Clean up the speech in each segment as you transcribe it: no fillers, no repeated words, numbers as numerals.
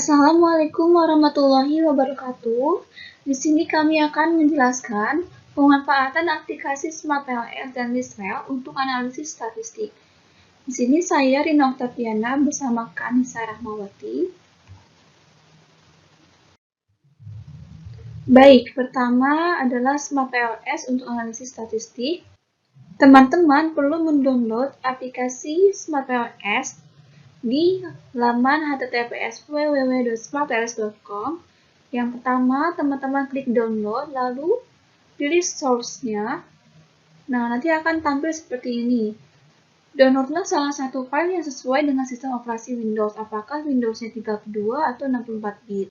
Assalamualaikum warahmatullahi wabarakatuh. Di sini kami akan menjelaskan pemanfaatan aplikasi Smart PLS dan Lisrel untuk analisis statistik. Di sini saya Rina Oktaviana bersama Kanisa Rahmawati. Baik, pertama adalah Smart PLS untuk analisis statistik. Teman-teman perlu mendownload aplikasi Smart PLS di laman https www.smartls.com. Yang pertama, teman-teman klik download, lalu pilih source-nya. Nah, nanti akan tampil seperti ini. Downloadlah salah satu file yang sesuai dengan sistem operasi Windows, apakah Windows-nya 32 atau 64 bit.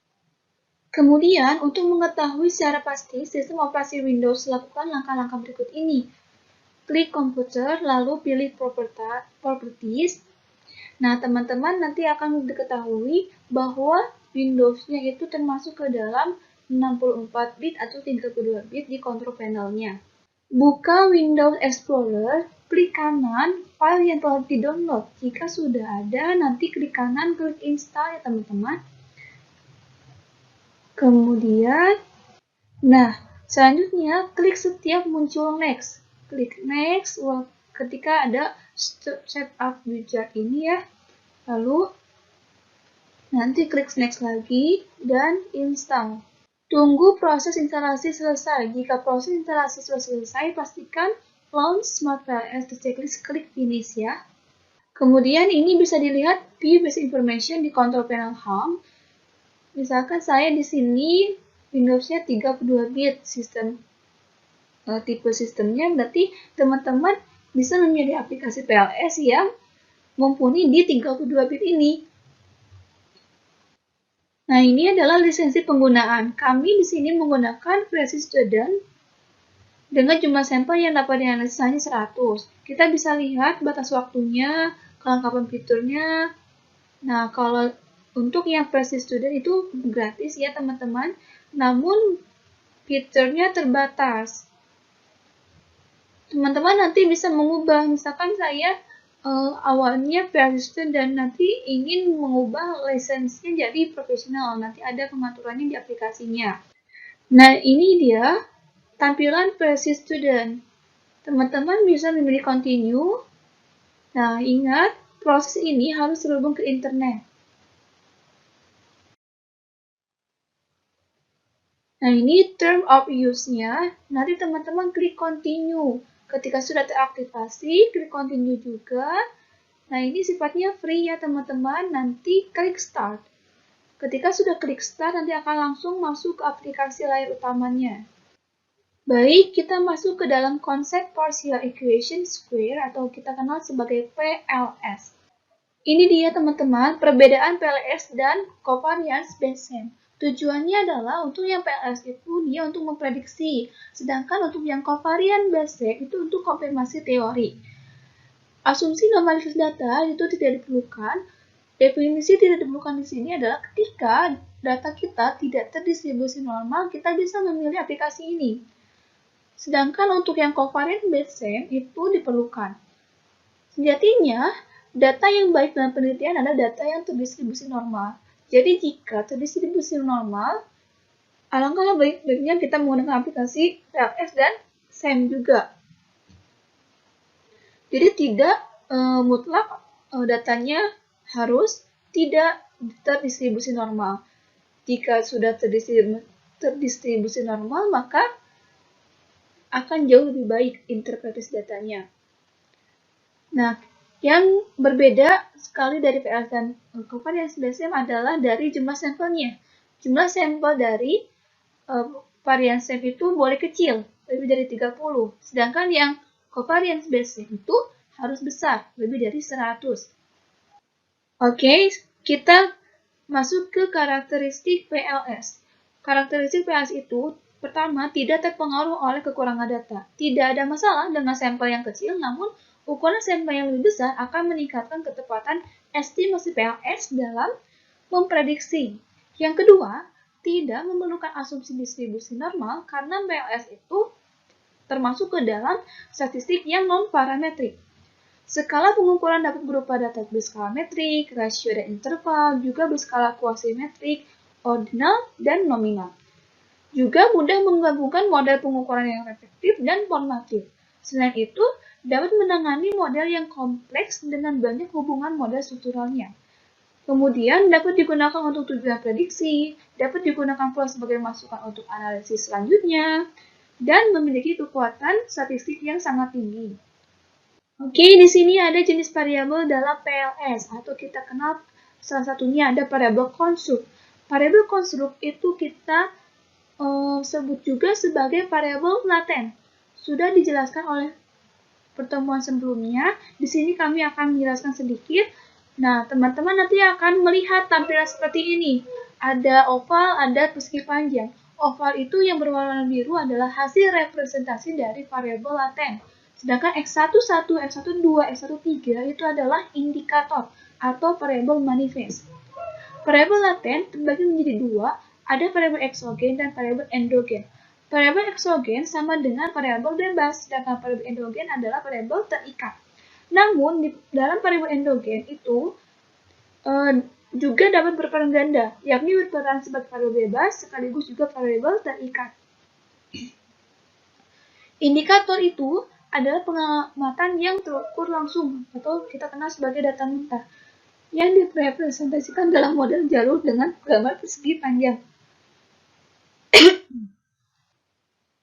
Kemudian, untuk mengetahui secara pasti sistem operasi Windows, lakukan langkah-langkah berikut ini. Klik komputer, lalu pilih properties. Nah, teman-teman nanti akan diketahui bahwa Windows-nya itu termasuk ke dalam 64 bit atau 32 bit di control panel-nya. Buka Windows Explorer, klik kanan file yang telah di-download. Jika sudah ada, nanti klik kanan, klik install ya teman-teman. Kemudian, selanjutnya klik setiap muncul next. Klik next ketika ada setup wizard ini ya. Lalu nanti klik next lagi dan install. Tunggu proses instalasi selesai. Jika proses instalasi sudah selesai, pastikan launch Smart PLS di checklist, klik finish ya. Kemudian ini bisa dilihat view basic information di control panel home. Misalkan saya di sini Windows-nya 32 bit sistem. Tipe sistemnya berarti teman-teman bisa memilih aplikasi PLS yang mumpuni di 32 bit ini. Nah, ini adalah lisensi penggunaan. Kami di sini menggunakan versi student dengan jumlah sampel yang dapat dianalisis hanya 100. Kita bisa lihat batas waktunya, kelengkapan fiturnya. Nah, kalau untuk yang versi student itu gratis ya teman-teman, namun fiturnya terbatas. Teman-teman nanti bisa mengubah, misalkan saya awalnya versi student dan nanti ingin mengubah lisensinya jadi profesional, nanti ada pengaturannya di aplikasinya. Nah, ini dia tampilan versi student. Teman-teman bisa memilih continue. Nah, ingat proses ini harus terhubung ke internet. Nah, ini term of use-nya. Nanti teman-teman klik continue. Ketika sudah teraktivasi, klik continue juga. Nah, ini sifatnya free ya teman-teman. Nanti klik start. Ketika sudah klik start, nanti akan langsung masuk ke aplikasi layar utamanya. Baik, kita masuk ke dalam konsep partial equation square atau kita kenal sebagai PLS. Ini dia teman-teman perbedaan PLS dan covariance Bayesian. Tujuannya adalah untuk yang PLS itu dia untuk memprediksi, sedangkan untuk yang covariance Bayesian itu untuk konfirmasi teori. Asumsi normalitas data itu tidak diperlukan. Definisi tidak diperlukan di sini adalah ketika data kita tidak terdistribusi normal, kita bisa memilih aplikasi ini. Sedangkan untuk yang covariance Bayesian itu diperlukan. Sejatinya, data yang baik dalam penelitian adalah data yang terdistribusi normal. Jadi jika terdistribusi normal, alangkah baiknya kita menggunakan aplikasi PLS dan SEM juga. Jadi tidak mutlak datanya harus tidak terdistribusi normal. Jika sudah terdistribusi normal, maka akan jauh lebih baik interpretasi datanya. Nah, yang berbeda sekali dari PLS dan covariance Bayesian adalah dari jumlah sampelnya. Jumlah sampel dari variance SEM itu boleh kecil, lebih dari 30. Sedangkan yang covariance Bayesian itu harus besar, lebih dari 100. Oke, kita masuk ke karakteristik PLS. Karakteristik PLS itu pertama, tidak terpengaruh oleh kekurangan data. Tidak ada masalah dengan sampel yang kecil, namun ukuran sampel yang lebih besar akan meningkatkan ketepatan estimasi PLS dalam memprediksi. Yang kedua, tidak memerlukan asumsi distribusi normal karena PLS itu termasuk ke dalam statistik yang non-parametrik. Skala pengukuran dapat berupa data berskala metrik, rasio dan interval, juga berskala kuasimetrik, ordinal, dan nominal. Juga mudah menggabungkan model pengukuran yang efektif dan formatif. Selain itu, dapat menangani model yang kompleks dengan banyak hubungan model strukturalnya. Kemudian dapat digunakan untuk tujuan prediksi, dapat digunakan pula sebagai masukan untuk analisis selanjutnya, dan memiliki kekuatan statistik yang sangat tinggi. Oke, di sini ada jenis variabel dalam PLS, atau kita kenal salah satunya ada variabel konstruk. Variabel konstruk itu kita sebut juga sebagai variabel laten. Sudah dijelaskan oleh pertemuan sebelumnya. Di sini kami akan menjelaskan sedikit. Nah, teman-teman nanti akan melihat tampilan seperti ini. Ada oval, ada persegi panjang. Oval itu yang berwarna biru adalah hasil representasi dari variabel laten. Sedangkan X11, X12, X13 itu adalah indikator atau variabel manifest. Variabel laten terbagi menjadi dua, ada variabel eksogen dan variabel endogen. Variabel eksogen sama dengan variabel bebas, sedangkan variabel endogen adalah variabel terikat. Namun, di dalam variabel endogen itu juga dapat berperan ganda, yakni berperan sebagai variabel bebas sekaligus juga variabel terikat. Indikator itu adalah pengamatan yang terukur langsung atau kita kenal sebagai data mentah yang direpresentasikan dalam model jalur dengan gambar persegi panjang.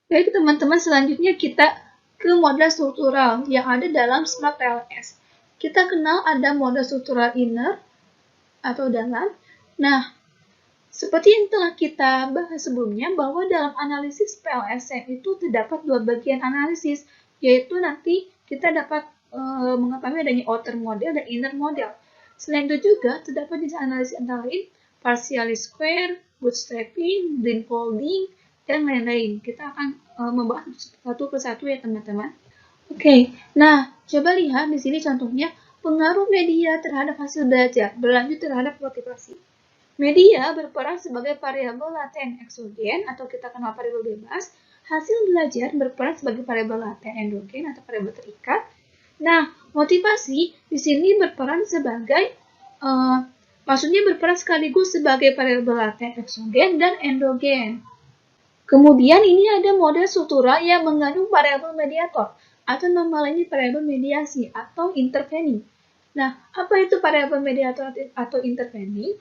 Baik teman-teman, selanjutnya kita ke model struktural yang ada dalam Smart PLS. Kita kenal ada model struktural inner atau dalam. Nah, seperti yang telah kita bahas sebelumnya, bahwa dalam analisis PLSM itu terdapat dua bagian analisis, yaitu nanti kita dapat mengetahui adanya outer model dan inner model. Selain itu juga terdapat jenis analisis antara lain partially square, bootstrapping, blindfolding, dan lain-lain. Kita akan membahas satu persatu ya teman-teman. Oke, nah coba lihat di sini contohnya pengaruh media terhadap hasil belajar, berlanjut terhadap motivasi. Media berperan sebagai variabel laten eksogen atau kita kenal variabel bebas. Hasil belajar berperan sebagai variabel laten endogen atau variabel terikat. Nah, motivasi di sini berperan sebagai maksudnya berperan sekaligus sebagai variabel laten eksogen dan endogen. Kemudian ini ada model struktural yang mengandung variabel mediator atau nama lainnya variabel mediasi atau intervening. Nah, apa itu variabel mediator atau intervening?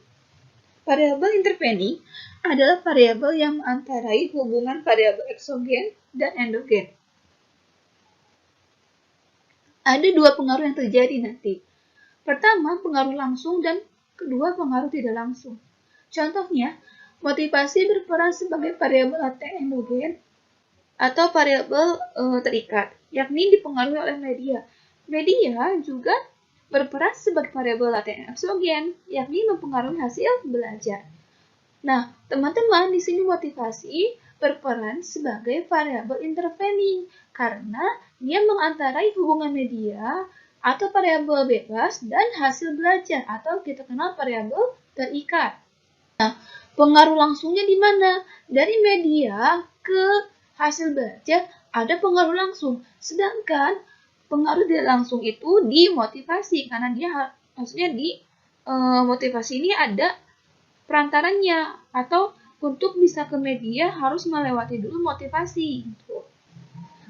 Variabel intervening adalah variabel yang mengantarai hubungan variabel eksogen dan endogen. Ada dua pengaruh yang terjadi nanti. Pertama, pengaruh langsung dan kedua, pengaruh tidak langsung. Contohnya, motivasi berperan sebagai variabel laten endogen atau variabel terikat, yakni dipengaruhi oleh media. Media juga berperan sebagai variabel laten eksogen, yakni mempengaruhi hasil belajar. Nah, teman-teman, di sini motivasi berperan sebagai variabel intervening karena dia mengantarai hubungan media atau variabel bebas dan hasil belajar atau kita kenal variabel terikat. Nah, pengaruh langsungnya di mana? Dari media ke hasil belajar ada pengaruh langsung, sedangkan pengaruh tidak langsung itu di motivasi karena dia maksudnya di motivasi ini ada perantaranya atau untuk bisa ke media harus melewati dulu motivasi.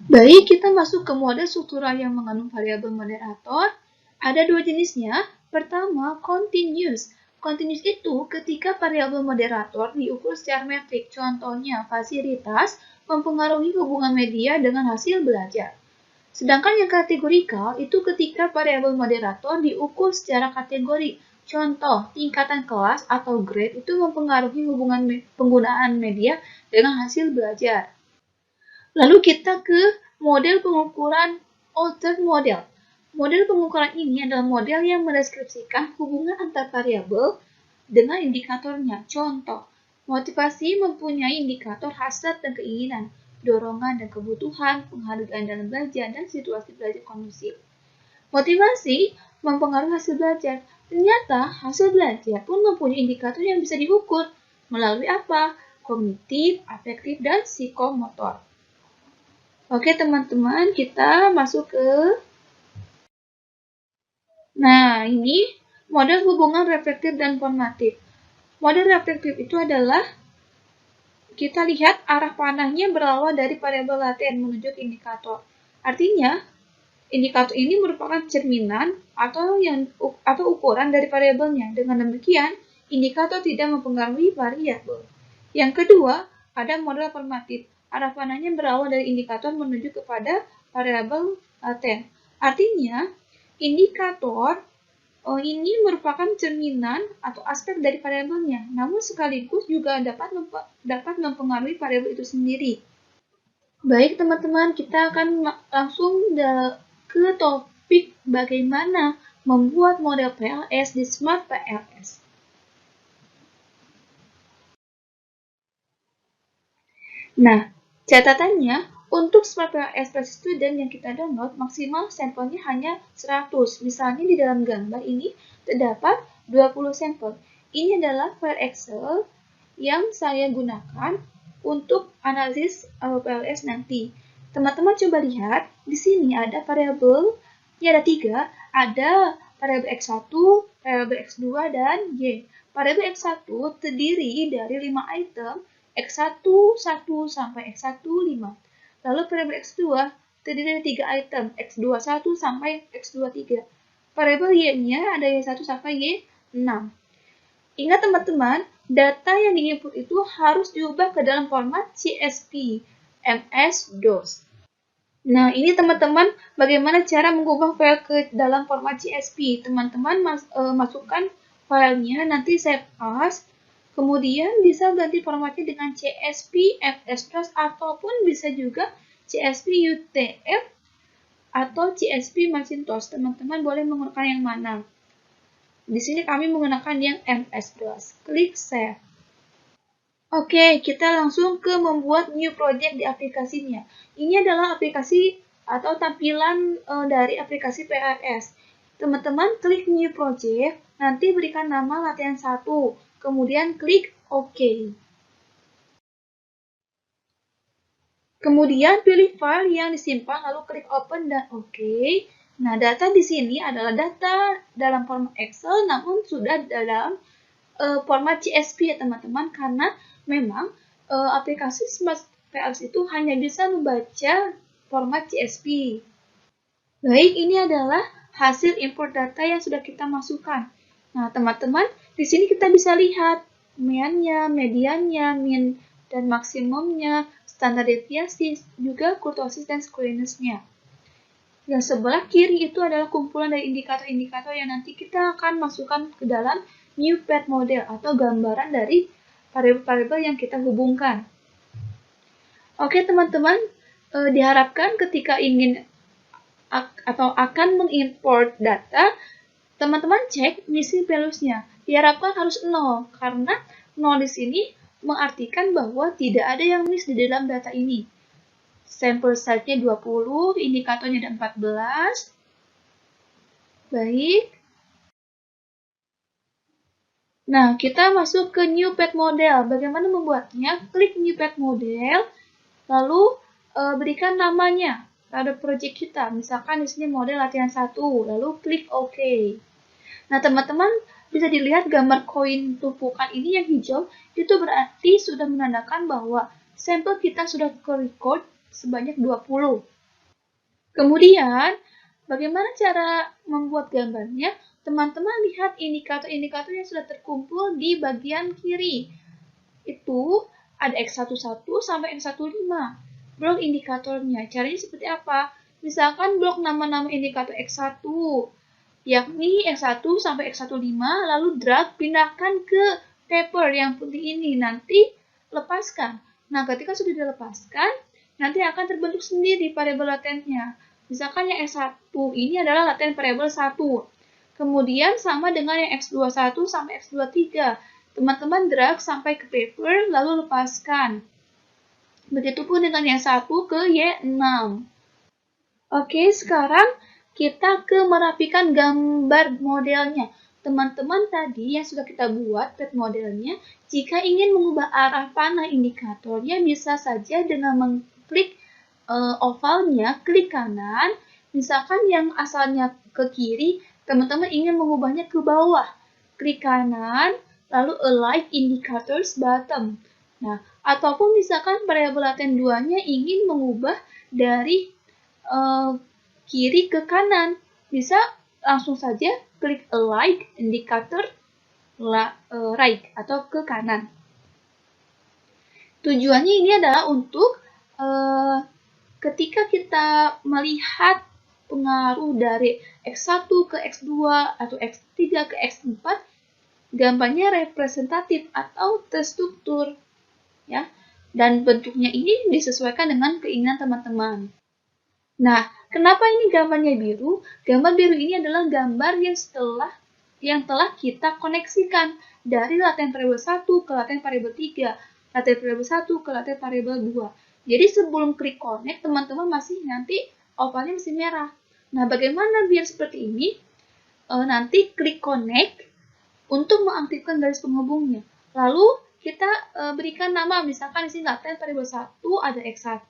Baik, kita masuk ke model struktural yang mengandung variabel moderator. Ada dua jenisnya. Pertama, continuous. Continuous itu ketika variabel moderator diukur secara metrik. Contohnya, fasilitas mempengaruhi hubungan media dengan hasil belajar. Sedangkan yang kategorikal itu ketika variabel moderator diukur secara kategori. Contoh, tingkatan kelas atau grade itu mempengaruhi hubungan penggunaan media dengan hasil belajar. Lalu kita ke model pengukuran outer model. Model pengukuran ini adalah model yang mendeskripsikan hubungan antar variabel dengan indikatornya. Contoh, motivasi mempunyai indikator hasrat dan keinginan, dorongan dan kebutuhan, penghargaan dalam belajar, dan situasi belajar kondusif. Motivasi mempengaruhi hasil belajar. Ternyata hasil belajar pun mempunyai indikator yang bisa diukur melalui apa? Kognitif, afektif, dan psikomotor. Oke teman-teman, kita masuk ke Nah, ini model hubungan reflektif dan formatif. Model reflektif itu adalah kita lihat arah panahnya berawal dari variabel laten menuju ke indikator. Artinya, indikator ini merupakan cerminan atau ukuran dari variabelnya. Dengan demikian, indikator tidak mempengaruhi variabel. Yang kedua, ada model formatif. Arah panahnya berawal dari indikator menuju kepada variabel laten. Artinya, indikator ini merupakan cerminan atau aspek dari variabelnya, namun sekaligus juga dapat mempengaruhi variabel itu sendiri. Baik teman-teman, kita akan langsung ke topik bagaimana membuat model PLS di Smart PLS. Nah, catatannya, untuk Smart PLS per student yang kita download, maksimal sampelnya hanya 100. Misalnya di dalam gambar ini terdapat 20 sampel. Ini adalah file Excel yang saya gunakan untuk analisis PLS nanti. Teman-teman coba lihat, di sini ada variabel, ini ada 3, ada variabel X1, variabel X2, dan Y. Variabel X1 terdiri dari 5 item, X1, 1 sampai X1, 5. Lalu variabel X2 terdiri dari 3 item, X2, 1 sampai X2, 3. Variabel Y-nya ada Y1 sampai Y6. Ingat teman-teman, data yang diinput itu harus diubah ke dalam format CSV, MS-DOS. Nah, ini teman-teman bagaimana cara mengubah file ke dalam format CSV. Teman-teman masukkan filenya, nanti save as, kemudian bisa ganti formatnya dengan CSV, MS-DOS, ataupun bisa juga CSV UTF atau CSV Macintosh. Teman-teman boleh menggunakan yang mana. Di sini kami menggunakan yang MS-DOS. Klik Save. Oke, kita langsung ke membuat new project di aplikasinya. Ini adalah aplikasi atau tampilan dari aplikasi PLS. Teman-teman klik new project, nanti berikan nama latihan 1, kemudian klik OK. Kemudian pilih file yang disimpan, lalu klik open dan OK. Nah, data di sini adalah data dalam format Excel, namun sudah dalam format CSV ya teman-teman, karena memang aplikasi Smart PLS itu hanya bisa membaca format CSV. Baik, ini adalah hasil import data yang sudah kita masukkan. Nah, teman-teman, di sini kita bisa lihat mean-nya, mediannya, min dan maksimumnya, standar deviasi, juga kurtosis dan squareness-nya. Yang sebelah kiri itu adalah kumpulan dari indikator-indikator yang nanti kita akan masukkan ke dalam new pad model atau gambaran dari variabel-variabel yang kita hubungkan. Oke teman-teman, diharapkan ketika ingin atau akan mengimport data, teman-teman cek missing values-nya. Diharapkan harus 0, karena 0 di sini mengartikan bahwa tidak ada yang miss di dalam data ini. Sampel size-nya 20, indikatornya ada 14. Baik. Nah, kita masuk ke new pad model. Bagaimana membuatnya? Klik new pad model, lalu berikan namanya pada project kita. Misalkan di sini model latihan 1, lalu klik OK. Nah, teman-teman bisa dilihat gambar koin tumpukan ini yang hijau, itu berarti sudah menandakan bahwa sampel kita sudah ke-record sebanyak 20. Kemudian, bagaimana cara membuat gambarnya? Teman-teman lihat indikator-indikator yang sudah terkumpul di bagian kiri. Itu ada X11 sampai X15. Blok indikatornya. Caranya seperti apa? Misalkan blok nama-nama indikator X1, yakni X1 sampai X15, lalu drag pindahkan ke paper yang putih ini. Nanti lepaskan. Nah, ketika sudah dilepaskan, nanti akan terbentuk sendiri variabel latennya. Misalkan yang X1 ini adalah laten variabel 1. Kemudian sama dengan yang X21 sampai X23. Teman-teman drag sampai ke paper, lalu lepaskan. Begitupun dengan yang 1 ke Y6. Oke, sekarang kita ke merapikan gambar modelnya. Teman-teman tadi yang sudah kita buat pad modelnya, jika ingin mengubah arah panah indikatornya, bisa saja dengan mengklik ovalnya, klik kanan. Misalkan yang asalnya ke kiri, teman-teman ingin mengubahnya ke bawah, klik kanan, lalu align indicators bottom. Nah, ataupun misalkan variabel laten 2-nya ingin mengubah dari kiri ke kanan, bisa langsung saja klik align indicator right atau ke kanan. Tujuannya ini adalah untuk ketika kita melihat pengaruh dari X1 ke X2 atau X3 ke X4, gambarnya representatif atau terstruktur, ya. Dan bentuknya ini disesuaikan dengan keinginan teman-teman. Nah, kenapa ini gambarnya biru? Gambar biru ini adalah gambar yang telah kita koneksikan dari laten variabel 1 ke laten variabel 3, laten variabel 1 ke laten variabel 2. Jadi sebelum klik connect, teman-teman masih nanti opalnya masih merah. Nah, bagaimana biar seperti ini? Nanti klik connect untuk mengaktifkan garis penghubungnya. Lalu kita berikan nama, misalkan di sini laten variabel 1 ada X1,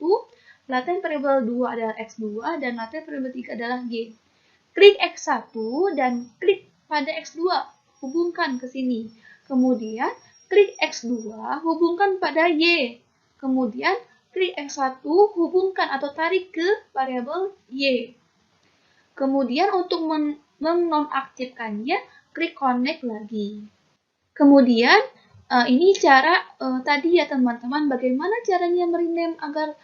laten variabel 2 adalah X2, dan laten variabel 3 adalah Y. Klik X1 dan klik pada X2, hubungkan ke sini. Kemudian klik X2, hubungkan pada Y. Kemudian klik X1, hubungkan atau tarik ke variabel Y. Kemudian untuk menonaktifkannya, klik connect lagi. Kemudian ini cara tadi ya teman-teman, bagaimana caranya merename agar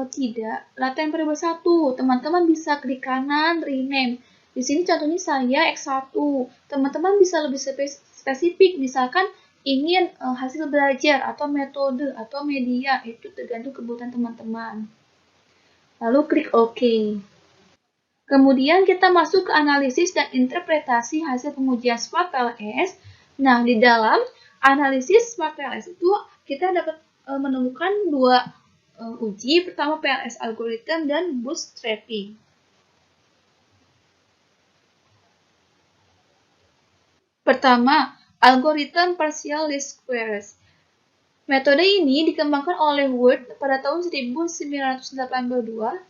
tidak laten variabel 1. Teman-teman bisa klik kanan rename. Di sini contohnya saya X1. Teman-teman bisa lebih spesifik, misalkan ingin hasil belajar atau metode atau media, itu tergantung kebutuhan teman-teman. Lalu klik OK. Kemudian kita masuk ke analisis dan interpretasi hasil pengujian SmartPLS. Nah, di dalam analisis SmartPLS itu kita dapat menemukan dua uji, pertama PLS algorithm dan bootstrapping. Pertama, algoritma partial least squares. Metode ini dikembangkan oleh Ward pada tahun 1982.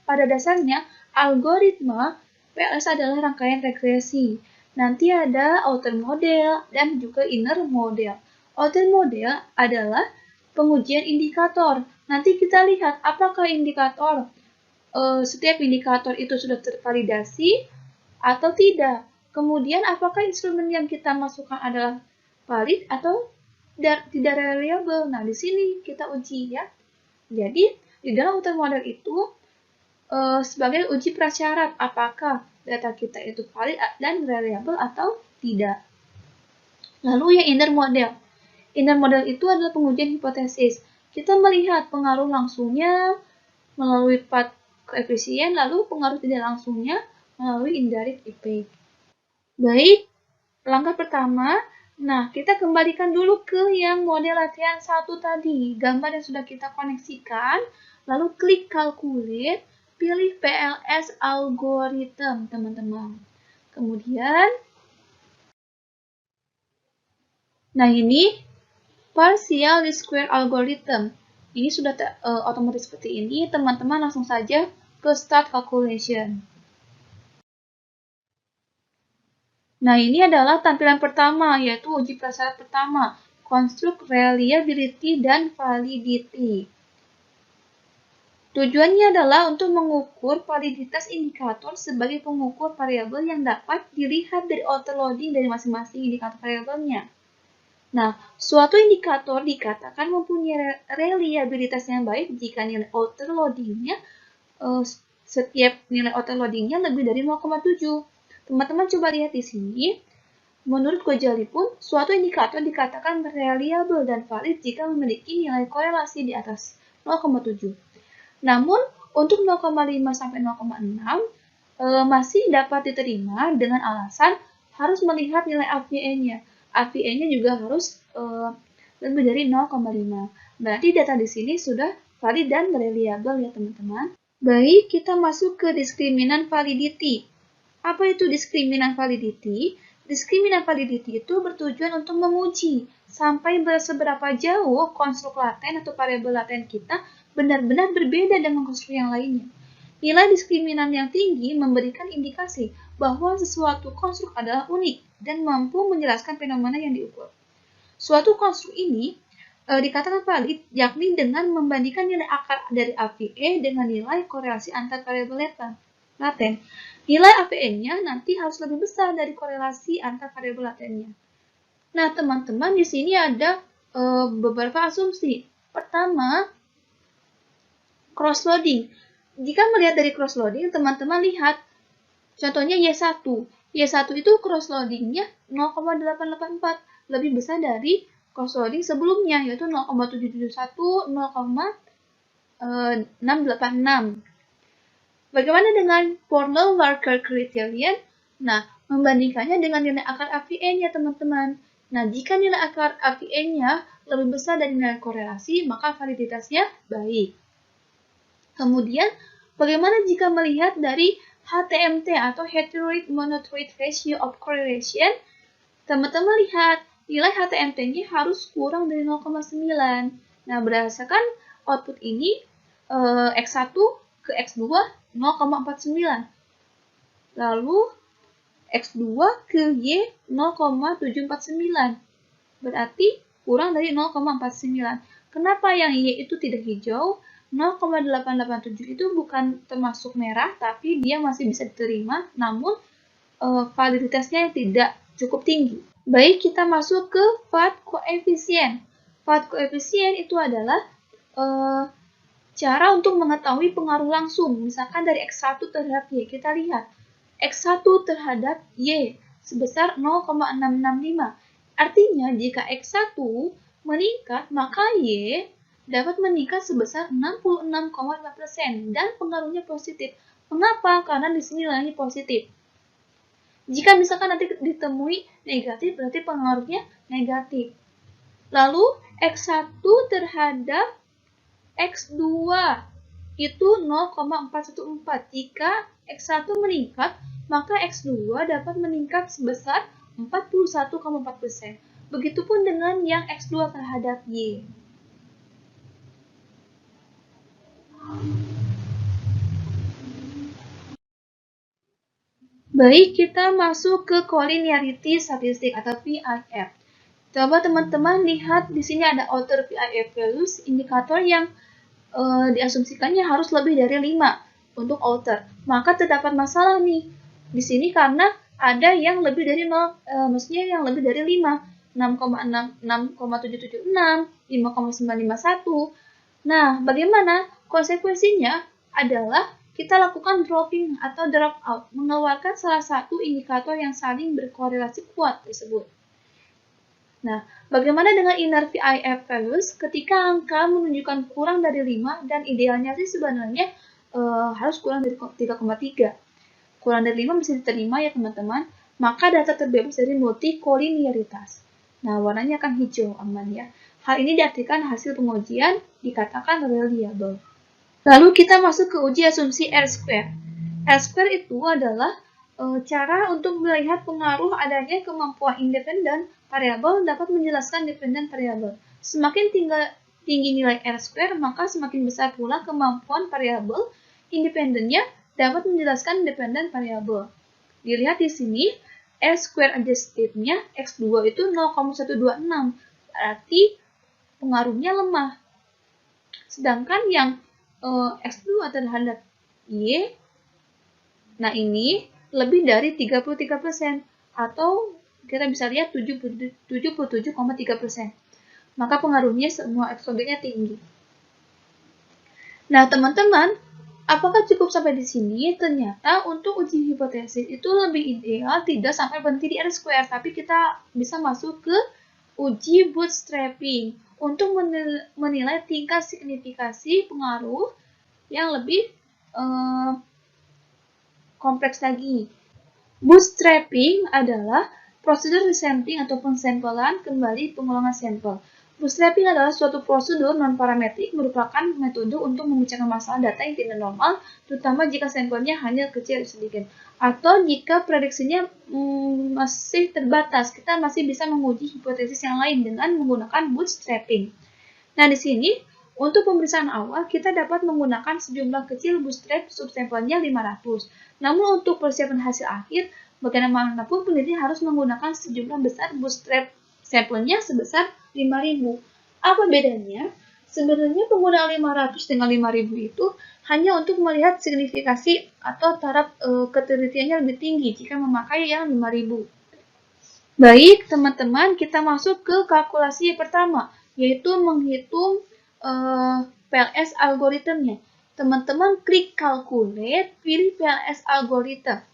Pada dasarnya, algoritma PLS adalah rangkaian regresi. Nanti ada outer model dan juga inner model. Outer model adalah pengujian indikator. Nanti kita lihat apakah indikator setiap indikator itu sudah tervalidasi atau tidak. Kemudian apakah instrumen yang kita masukkan adalah valid atau tidak reliable. Nah, di sini kita uji ya. Jadi, di dalam outer model itu sebagai uji prasyarat apakah data kita itu valid dan reliable atau tidak. Lalu yang inner model. Inner model itu adalah pengujian hipotesis. Kita melihat pengaruh langsungnya melalui path koefisien, lalu pengaruh tidak langsungnya melalui indirect effect. Baik, langkah pertama, nah kita kembalikan dulu ke yang model latihan 1 tadi, gambar yang sudah kita koneksikan, lalu klik calculate, pilih PLS algorithm, teman-teman. Kemudian, nah ini partial least square algorithm. Ini sudah otomatis seperti ini, teman-teman langsung saja ke start calculation. Nah, ini adalah tampilan pertama, yaitu uji prasyarat pertama, construct reliability dan validity. Tujuannya adalah untuk mengukur validitas indikator sebagai pengukur variabel yang dapat dilihat dari autoloading dari masing-masing indikator variabelnya. Nah, suatu indikator dikatakan mempunyai reliabilitas yang baik jika nilai autoloadingnya setiap nilai autoloadingnya lebih dari 0,7. Teman-teman coba lihat di sini. Menurut Gojali pun, suatu indikator dikatakan reliable dan valid jika memiliki nilai korelasi di atas 0,7. Namun, untuk 0,5 sampai 0,6 masih dapat diterima dengan alasan harus melihat nilai AVE-nya. AVE-nya juga harus lebih dari 0,5. Berarti data di sini sudah valid dan reliable ya teman-teman. Baik, kita masuk ke diskriminan validity. Apa itu diskriminan validity? Diskriminan validity itu bertujuan untuk menguji sampai seberapa jauh konstruk laten atau variabel laten kita benar-benar berbeda dengan konstruk yang lainnya. Nilai diskriminan yang tinggi memberikan indikasi bahwa sesuatu konstruk adalah unik dan mampu menjelaskan fenomena yang diukur. Suatu konstruk ini dikatakan valid yakni dengan membandingkan nilai akar dari AVE dengan nilai korelasi antar variabel laten. Nilai AVE-nya nanti harus lebih besar dari korelasi antar variabel latennya. Nah, teman-teman, di sini ada beberapa asumsi. Pertama, cross-loading. Jika melihat dari cross-loading, teman-teman lihat contohnya Y1. Y1 itu cross-loadingnya 0,884, lebih besar dari cross-loading sebelumnya, yaitu 0,771, 0,686. Bagaimana dengan Pornell-Walker criterion? Nah, membandingkannya dengan nilai akar AVE-nya, teman-teman. Nah, jika nilai akar AVE-nya lebih besar dari nilai korelasi, maka validitasnya baik. Kemudian, bagaimana jika melihat dari HTMT atau Heteroid Monotroid Ratio of Correlation? Teman-teman lihat, nilai HTMT-nya harus kurang dari 0,9. Nah, berdasarkan output ini, X1 ke X2 0,49. Lalu, X2 ke Y 0,749. Berarti kurang dari 0,49. Kenapa yang Y itu tidak hijau? 0,887 itu bukan termasuk merah, tapi dia masih bisa diterima, namun validitasnya tidak cukup tinggi. Baik, kita masuk ke Fad koefisien. Fad koefisien itu adalah cara untuk mengetahui pengaruh langsung, misalkan dari X1 terhadap Y. Kita lihat, X1 terhadap Y sebesar 0,665. Artinya, jika X1 meningkat, maka Y dapat meningkat sebesar 66,5% dan pengaruhnya positif. Mengapa? Karena di sini nilainya positif. Jika misalkan nanti ditemui negatif, berarti pengaruhnya negatif. Lalu, X1 terhadap X2 itu 0,414. Jika X1 meningkat, maka X2 dapat meningkat sebesar 41,4%. Begitupun dengan yang X2 terhadap Y. Baik, kita masuk ke collinearity statistik atau VIF. Coba teman-teman lihat di sini ada outer VIF values, indikator yang diasumsikannya harus lebih dari 5 untuk outer. Maka terdapat masalah nih di sini karena ada yang lebih dari 0, maksudnya yang lebih dari 5, 6,776, 5,951. Nah, bagaimana? Konsekuensinya adalah kita lakukan dropping atau drop out, mengeluarkan salah satu indikator yang saling berkorelasi kuat tersebut. Nah, bagaimana dengan inner VIF values ketika angka menunjukkan kurang dari 5 dan idealnya sih sebenarnya harus kurang dari 3,3. Kurang dari 5 bisa diterima ya teman-teman, maka data terbebas dari multikolinearitas. Nah, warnanya akan hijau, aman ya. Hal ini diartikan hasil pengujian dikatakan reliable. Lalu kita masuk ke uji asumsi R-square. R-square itu adalah cara untuk melihat pengaruh adanya kemampuan independen variabel dapat menjelaskan dependen variabel. Semakin tinggi nilai R-square, maka semakin besar pula kemampuan variabel independennya dapat menjelaskan dependen variabel. Dilihat di sini, R-square adjusted-nya X2 itu 0,126, berarti pengaruhnya lemah. Sedangkan yang X2 terhadap Y, nah ini lebih dari 33%, atau kita bisa lihat 77,3%. Maka pengaruhnya semua eksogennya tinggi. Nah, teman-teman, apakah cukup sampai di sini? Ternyata untuk uji hipotesis itu lebih ideal tidak sampai berhenti di R-square, tapi kita bisa masuk ke uji bootstrapping untuk menilai tingkat signifikasi pengaruh yang lebih kompleks lagi. Bootstrapping adalah prosedur resampling atau pensampelan kembali pengulangan sampel. Bootstrapping adalah suatu prosedur non-parametrik merupakan metode untuk memecahkan masalah data yang tidak normal, terutama jika sampelnya hanya kecil sedikit. Atau jika prediksinya masih terbatas, kita masih bisa menguji hipotesis yang lain dengan menggunakan bootstrapping. Nah, di sini Untuk pemeriksaan awal, kita dapat menggunakan sejumlah kecil bootstrap subsampelnya 500. Namun untuk persiapan hasil akhir, bagaimanapun peneliti harus menggunakan sejumlah besar bootstrap sampelnya sebesar 5000. Apa bedanya? Sebenarnya penggunaan 500 dengan 5000 itu hanya untuk melihat signifikasi atau taraf ketelitiannya lebih tinggi jika memakai yang 5000. Baik, teman-teman, kita masuk ke kalkulasi pertama, yaitu menghitung PLS algoritmnya. Teman-teman klik calculate, pilih PLS algorithm.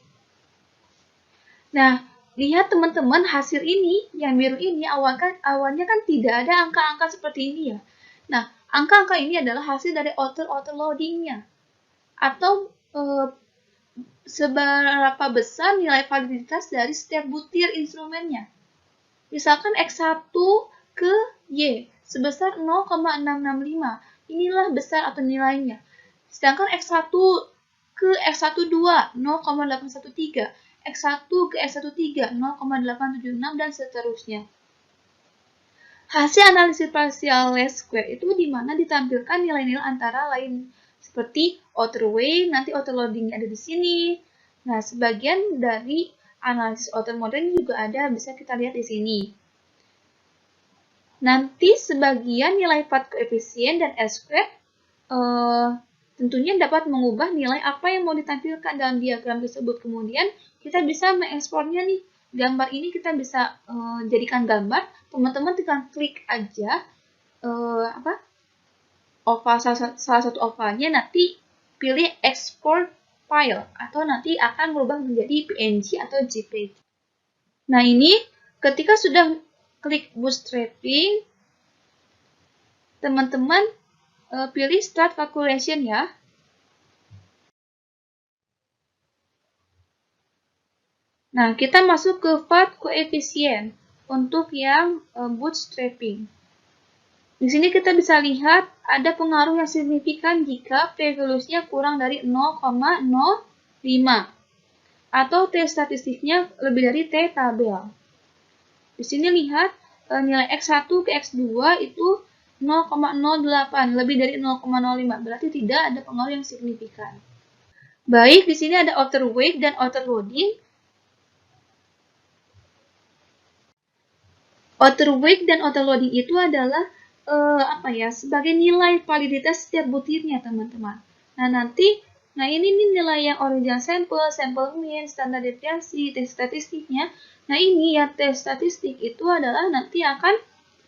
Nah, lihat teman-teman hasil ini, yang biru ini awalnya kan tidak ada angka-angka seperti ini ya. Nah, angka-angka ini adalah hasil dari auto-loadingnya. Atau seberapa besar nilai validitas dari setiap butir instrumennya. Misalkan X1 ke Y sebesar 0,665. Inilah besar atau nilainya. Sedangkan X1 ke X12 0,813, X1 ke X13 0,876 dan seterusnya. Hasil analisis partial least square itu dimana ditampilkan nilai-nilai antara lain seperti outer weight, nanti outer loading ada di sini. Nah, sebagian dari analisis outer model juga ada, bisa kita lihat di sini. Nanti sebagian nilai path koefisien dan S-squared tentunya dapat mengubah nilai apa yang mau ditampilkan dalam diagram tersebut. Kemudian kita bisa mengekspornya nih. Gambar ini kita bisa jadikan gambar. Teman-teman tinggal klik aja oval salah satu ovalnya, nanti pilih export file atau nanti akan berubah menjadi PNG atau JPEG. Nah, ini ketika sudah klik bootstrapping, teman-teman pilih start calculation ya. Nah, kita masuk ke path coefficient untuk yang bootstrapping. Di sini kita bisa lihat ada pengaruh yang signifikan jika p-values-nya kurang dari 0,05 atau t statistiknya lebih dari t tabel. Di sini lihat nilai X1 ke X2 itu 0,08, lebih dari 0,05, berarti tidak ada pengaruh yang signifikan. Baik, di sini ada outer weight dan outer loading. Outer weight dan outer loading itu adalah sebagai nilai validitas setiap butirnya, teman-teman. Nah ini nih nilai yang original sampel mean, standar deviasi, tes statistiknya. Nah ini ya tes statistik itu adalah nanti akan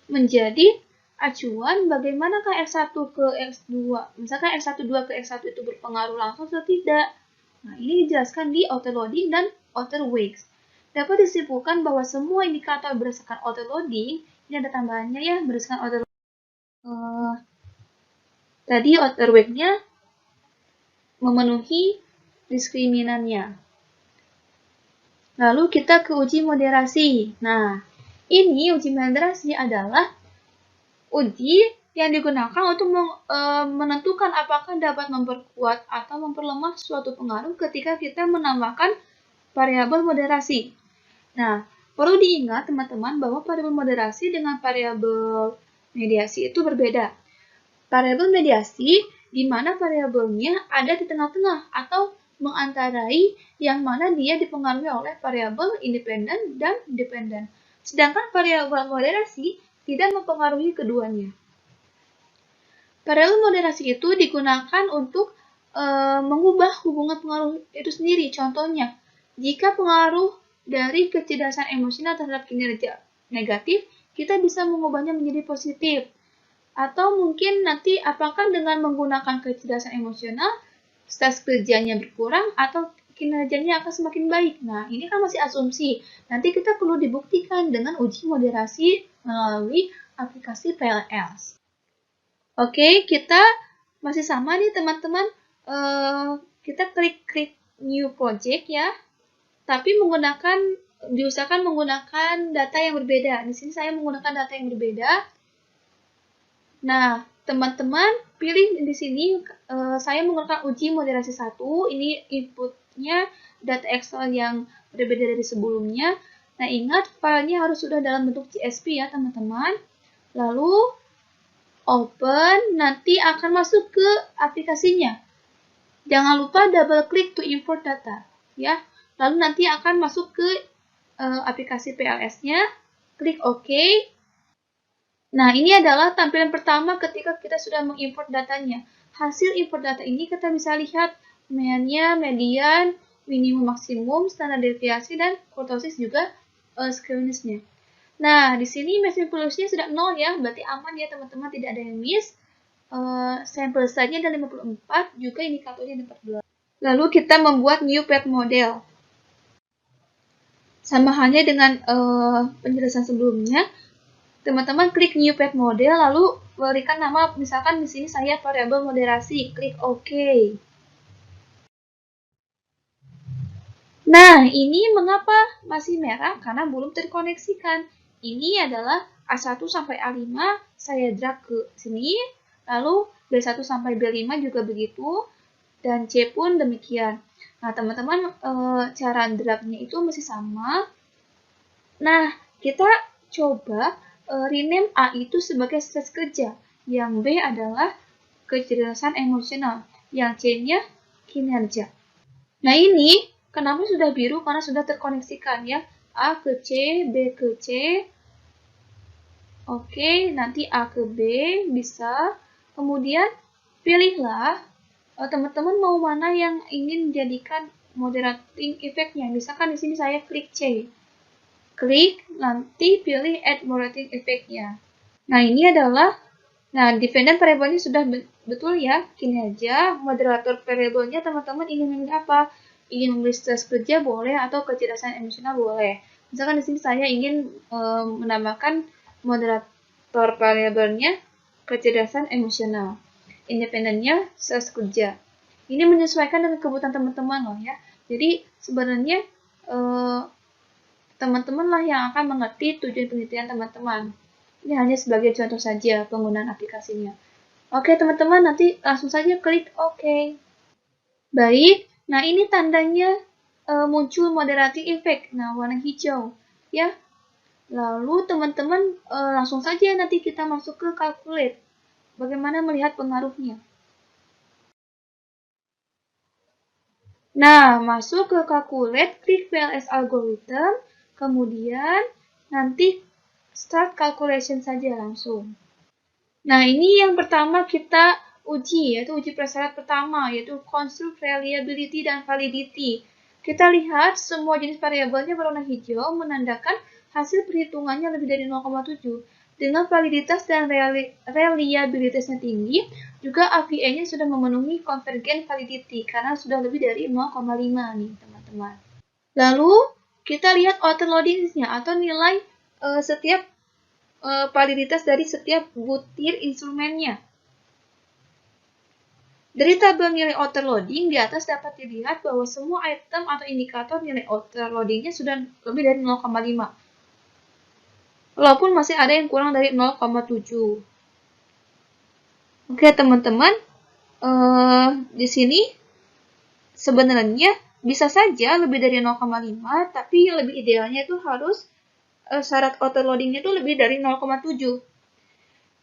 menjadi acuan bagaimanakah X1 ke X2. Misalkan X12 ke X1 itu berpengaruh langsung atau tidak. Nah ini dijelaskan di outer loading dan outer weight. Dapat disimpulkan bahwa semua indikator berdasarkan outer loading, ini ada tambahannya ya, berdasarkan outer tadi outer weight-nya memenuhi diskriminannya. Lalu kita ke uji moderasi. Nah, ini uji moderasi adalah uji yang digunakan untuk menentukan apakah dapat memperkuat atau memperlemah suatu pengaruh ketika kita menambahkan variabel moderasi. Nah, perlu diingat teman-teman bahwa variabel moderasi dengan variabel mediasi itu berbeda. Variabel mediasi di mana variabelnya ada di tengah-tengah atau mengantarai yang mana dia dipengaruhi oleh variabel independen dan dependen. Sedangkan variabel moderasi tidak mempengaruhi keduanya. Variabel moderasi itu digunakan untuk mengubah hubungan pengaruh itu sendiri. Contohnya, jika pengaruh dari kecerdasan emosional terhadap kinerja negatif, kita bisa mengubahnya menjadi positif. Atau mungkin nanti apakah dengan menggunakan kecerdasan emosional, stres kerjanya berkurang atau kinerjanya akan semakin baik. Nah, ini kan masih asumsi. Nanti kita perlu dibuktikan dengan uji moderasi melalui aplikasi PLS. Oke, kita masih sama nih teman-teman. Kita klik new project ya. Tapi diusahakan menggunakan data yang berbeda. Di sini saya menggunakan data yang berbeda. Nah, teman-teman pilih di sini saya menggunakan uji moderasi 1. Ini inputnya data Excel yang berbeda dari sebelumnya. Nah, ingat filenya harus sudah dalam bentuk CSV ya, teman-teman. Lalu open, nanti akan masuk ke aplikasinya. Jangan lupa double klik to import data, ya. Lalu nanti akan masuk ke aplikasi PLS-nya, klik OK. Nah, ini adalah tampilan pertama ketika kita sudah mengimport datanya. Hasil import data ini kita bisa lihat meannya, median, minimum maksimum, standar deviasi, dan kurtosis juga skewness-nya. Nah, di sini matching policy-nya sudah 0 ya, berarti aman ya teman-teman, tidak ada yang miss. Sampel size-nya ada 54, juga indikatornya ada 14. Lalu kita membuat new pet model. Sama halnya dengan penjelasan sebelumnya, teman-teman klik new pet model, lalu berikan nama, misalkan di sini saya variabel moderasi, klik OK. Nah, ini mengapa masih merah? Karena belum terkoneksikan. Ini adalah A1 sampai A5, saya drag ke sini, lalu B1 sampai B5 juga begitu, dan C pun demikian. Nah, teman-teman, cara dragnya itu masih sama. Nah, kita coba rename A itu sebagai stres kerja, yang B adalah kecerdasan emosional, yang C-nya kinerja. Nah, ini kenapa sudah biru? Karena sudah terkoneksikan ya. A ke C, B ke C. Oke, nanti A ke B bisa. Kemudian pilihlah teman-teman mau mana yang ingin jadikan moderating effect-nya. Misalkan di sini saya klik C. Klik, nanti pilih add moderating effect-nya. Nah, ini adalah dependent variable-nya sudah betul ya, kinerja. Moderator variable-nya teman-teman ingin memilih apa? Ingin memilih stres kerja boleh atau kecerdasan emosional boleh. Misalkan di sini saya ingin menambahkan moderator variable-nya kecerdasan emosional. Independennya stres kerja. Ini menyesuaikan dengan kebutuhan teman-teman loh ya. Jadi sebenarnya teman-teman lah yang akan mengerti tujuan penelitian teman-teman. Ini hanya sebagai contoh saja penggunaan aplikasinya. Oke teman-teman, nanti langsung saja klik OK. Baik, nah ini tandanya muncul moderating effect, nah warna hijau ya. Lalu teman-teman langsung saja nanti kita masuk ke calculate. Bagaimana melihat pengaruhnya? Nah, masuk ke calculate, klik PLS algorithm, kemudian nanti start calculation saja langsung. Nah, ini yang pertama kita uji, yaitu uji prasyarat pertama, yaitu construct reliability dan validity. Kita lihat semua jenis variabelnya berwarna hijau, menandakan hasil perhitungannya lebih dari 0,7. Dengan validitas dan reliabilitasnya tinggi, juga AVA-nya sudah memenuhi convergent validity, karena sudah lebih dari 0,5 nih, teman-teman. Lalu, kita lihat autoloading-nya, atau nilai setiap validitas dari setiap butir instrumennya. Dari tabel nilai autoloading di atas dapat dilihat bahwa semua item atau indikator nilai autoloadingnya sudah lebih dari 0,5. Walaupun masih ada yang kurang dari 0,7. Oke teman-teman, di sini sebenarnya bisa saja lebih dari 0,5, tapi lebih idealnya itu harus syarat autoloadingnya itu lebih dari 0,7.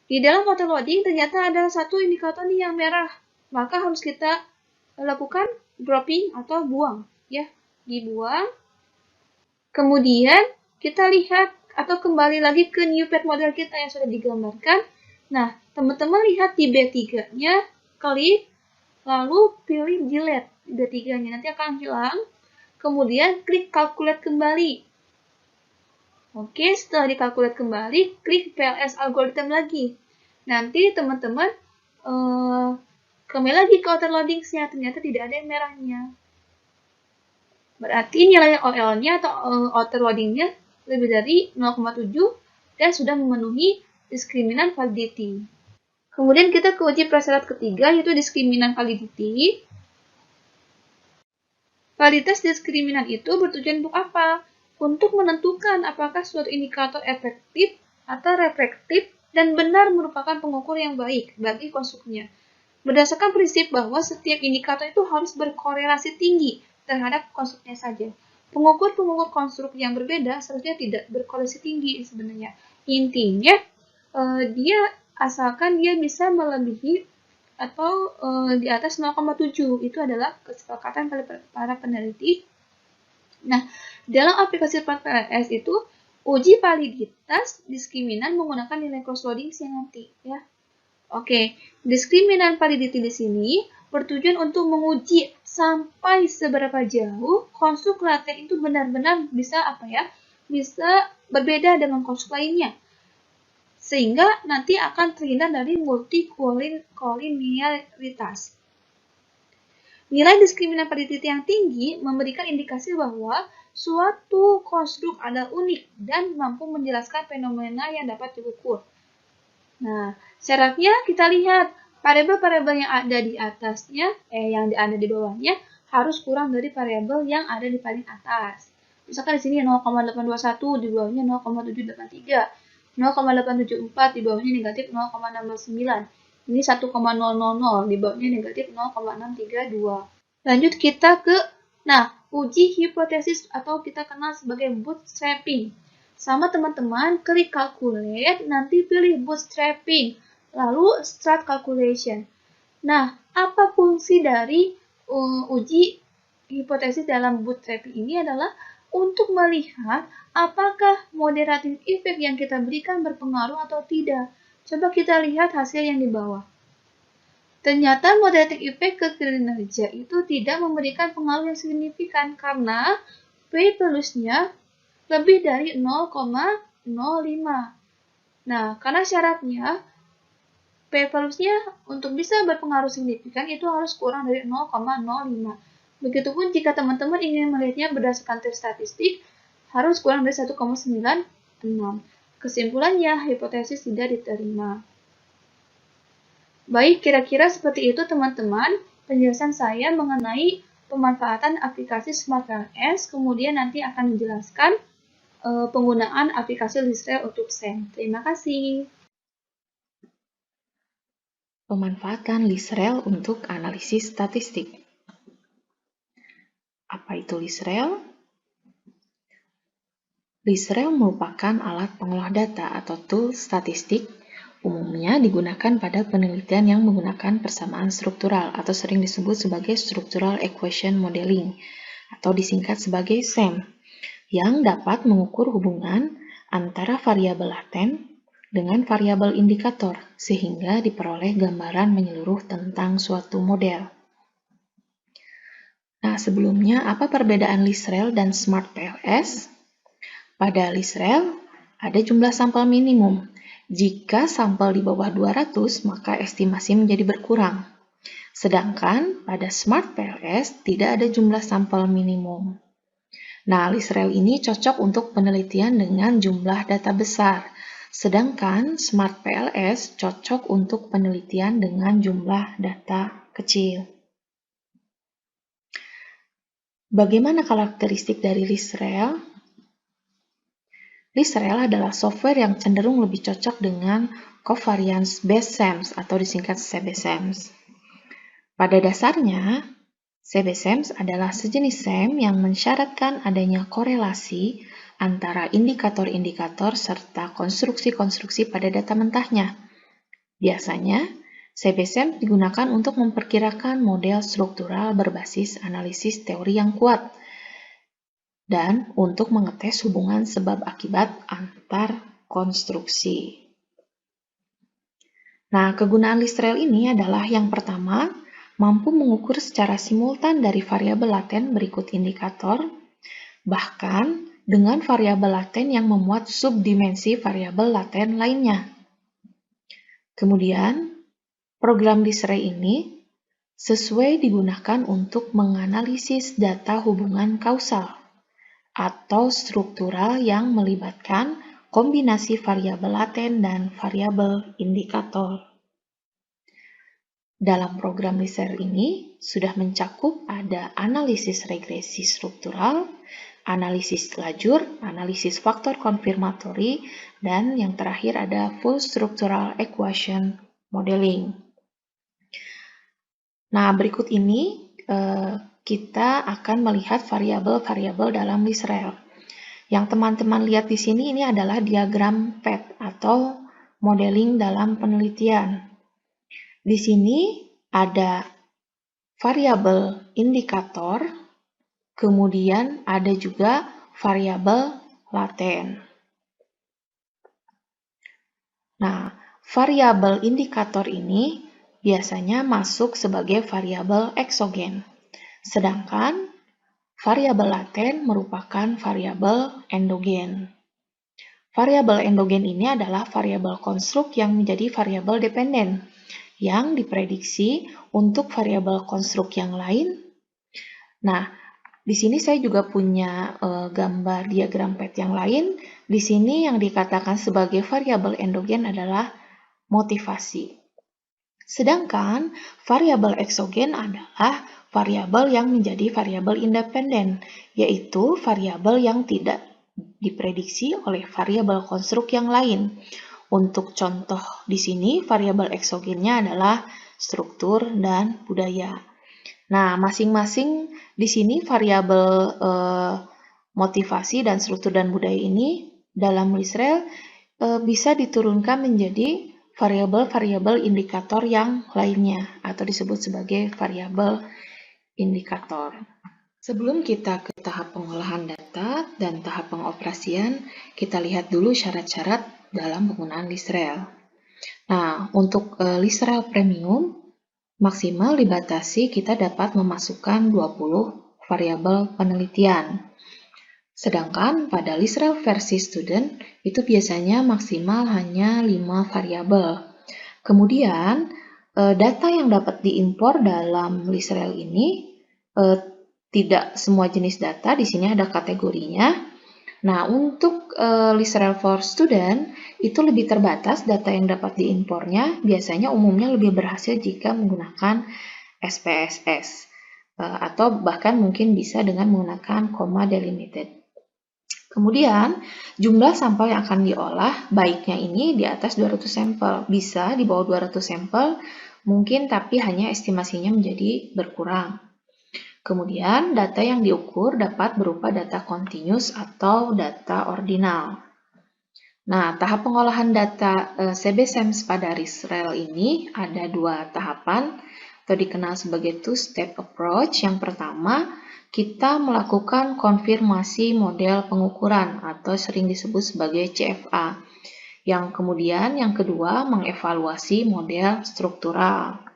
Di dalam autoloading ternyata ada satu indikator nih yang merah, maka harus kita lakukan dropping atau buang, ya, dibuang. Kemudian kita lihat atau kembali lagi ke new pet model kita yang sudah digambarkan. Nah, teman-teman lihat di B3-nya, klik, lalu pilih delete B3-nya, nanti akan hilang. Kemudian klik calculate kembali. Oke, setelah dikalkulasi kembali, klik PLS algorithm lagi. Nanti teman-teman kembali lagi ke autoloading-nya, ternyata tidak ada yang merahnya. Berarti nilai OL-nya atau autoloading-nya lebih dari 0,7 dan sudah memenuhi diskriminan validity. Kemudian kita ke uji prasyarat ketiga, yaitu diskriminan validity. Validitas diskriminan itu bertujuan untuk apa? Untuk menentukan apakah suatu indikator efektif atau reflektif dan benar merupakan pengukur yang baik bagi konstruknya. Berdasarkan prinsip bahwa setiap indikator itu harus berkorelasi tinggi terhadap konstruknya saja. Pengukur-pengukur konstruk yang berbeda seharusnya tidak berkorelasi tinggi sebenarnya. Intinya, dia asalkan dia bisa melebihi atau di atas 0,7. Itu adalah kesepakatan para peneliti. Nah, dalam aplikasi PLS itu uji validitas diskriminan menggunakan nilai cross-loading nanti ya. Oke, diskriminan validity di sini bertujuan untuk menguji sampai seberapa jauh konstruk laten itu benar-benar bisa bisa berbeda dengan konstruk lainnya. Sehingga nanti akan terhindar dari multikolinialitas. Nilai diskriminan validity yang tinggi memberikan indikasi bahwa suatu konstruk adalah unik dan mampu menjelaskan fenomena yang dapat diukur. Nah, syaratnya kita lihat variabel-variabel yang ada di atasnya, yang ada di bawahnya harus kurang dari variabel yang ada di paling atas. Misalkan di sini 0,821, di bawahnya 0,783. 0,874 di bawahnya negatif 0,629. Ini 1,000 di bawahnya negatif 0,632. Lanjut kita ke uji hipotesis atau kita kenal sebagai bootstrapping. Sama teman-teman, klik calculate, nanti pilih bootstrapping, lalu start calculation. Nah, apa fungsi dari uji hipotesis dalam bootstrapping ini adalah untuk melihat apakah moderating effect yang kita berikan berpengaruh atau tidak. Coba kita lihat hasil yang di bawah. Ternyata moderating effect ke kinerja itu tidak memberikan pengaruh yang signifikan karena P+-nya lebih dari 0,05. Nah, karena syaratnya P+-nya untuk bisa berpengaruh signifikan itu harus kurang dari 0,05. Begitupun jika teman-teman ingin melihatnya berdasarkan tes statistik, harus kurang dari 1,96. Kesimpulannya, hipotesis tidak diterima. Baik, kira-kira seperti itu teman-teman penjelasan saya mengenai pemanfaatan aplikasi SmartPLS, kemudian nanti akan menjelaskan penggunaan aplikasi LISREL untuk SEM. Terima kasih. Pemanfaatan LISREL untuk analisis statistik. Apa itu LISREL? LISREL merupakan alat pengolah data atau tool statistik, umumnya digunakan pada penelitian yang menggunakan persamaan struktural atau sering disebut sebagai Structural Equation Modeling atau disingkat sebagai SEM, yang dapat mengukur hubungan antara variabel laten dengan variabel indikator sehingga diperoleh gambaran menyeluruh tentang suatu model. Nah, sebelumnya apa perbedaan LISREL dan SmartPLS? Pada LISREL ada jumlah sampel minimum. Jika sampel di bawah 200, maka estimasi menjadi berkurang. Sedangkan pada SmartPLS tidak ada jumlah sampel minimum. Nah, LISREL ini cocok untuk penelitian dengan jumlah data besar, sedangkan SmartPLS cocok untuk penelitian dengan jumlah data kecil. Bagaimana karakteristik dari LISREL? LISREL adalah software yang cenderung lebih cocok dengan covariance based SEMS atau disingkat CBSEMS. Pada dasarnya, CBSEMS adalah sejenis SEM yang mensyaratkan adanya korelasi antara indikator-indikator serta konstruksi-konstruksi pada data mentahnya. Biasanya, CBSEMS digunakan untuk memperkirakan model struktural berbasis analisis teori yang kuat dan untuk mengetes hubungan sebab akibat antar konstruksi. Nah, kegunaan LISREL ini adalah yang pertama, mampu mengukur secara simultan dari variabel laten berikut indikator, bahkan dengan variabel laten yang memuat subdimensi variabel laten lainnya. Kemudian, program LISREL ini sesuai digunakan untuk menganalisis data hubungan kausal atau struktural yang melibatkan kombinasi variabel laten dan variabel indikator. Dalam program LISREL ini sudah mencakup ada analisis regresi struktural, analisis lajur, analisis faktor konfirmatori, dan yang terakhir ada full structural equation modeling. Nah, berikut ini kita akan melihat variabel-variabel dalam LISREL. Yang teman-teman lihat di sini ini adalah diagram PET atau modeling dalam penelitian. Di sini ada variabel indikator, kemudian ada juga variabel laten. Nah, variabel indikator ini biasanya masuk sebagai variabel eksogen, sedangkan variabel laten merupakan variabel endogen. Variabel endogen ini adalah variabel konstruk yang menjadi variabel dependen, yang diprediksi untuk variabel konstruk yang lain. Nah, di sini saya juga punya gambar diagram PET yang lain. Di sini yang dikatakan sebagai variabel endogen adalah motivasi. Sedangkan variabel eksogen adalah variabel yang menjadi variabel independen, yaitu variabel yang tidak diprediksi oleh variabel konstruk yang lain. Untuk contoh di sini, variabel eksogennya adalah struktur dan budaya. Nah, masing-masing di sini variabel motivasi dan struktur dan budaya ini dalam LISREL bisa diturunkan menjadi variabel-variabel indikator yang lainnya atau disebut sebagai variabel indikator. Sebelum kita ke tahap pengolahan data dan tahap pengoperasian, kita lihat dulu syarat-syarat dalam penggunaan LISREL. Nah, untuk LISREL Premium, maksimal dibatasi kita dapat memasukkan 20 variabel penelitian. Sedangkan pada LISREL versi student, itu biasanya maksimal hanya 5 variabel. Kemudian, data yang dapat diimpor dalam LISREL ini tidak semua jenis data, di sini ada kategorinya. Nah, untuk LISREL for Student, itu lebih terbatas data yang dapat diimpornya, biasanya umumnya lebih berhasil jika menggunakan SPSS, atau bahkan mungkin bisa dengan menggunakan comma delimited. Kemudian, jumlah sampel yang akan diolah, baiknya ini di atas 200 sampel, bisa di bawah 200 sampel, mungkin tapi hanya estimasinya menjadi berkurang. Kemudian, data yang diukur dapat berupa data continuous atau data ordinal. Nah, tahap pengolahan data CBSEMS pada LISREL ini ada 2 tahapan, atau dikenal sebagai two-step approach. Yang pertama, kita melakukan konfirmasi model pengukuran atau sering disebut sebagai CFA. Yang kemudian, yang kedua, mengevaluasi model struktural.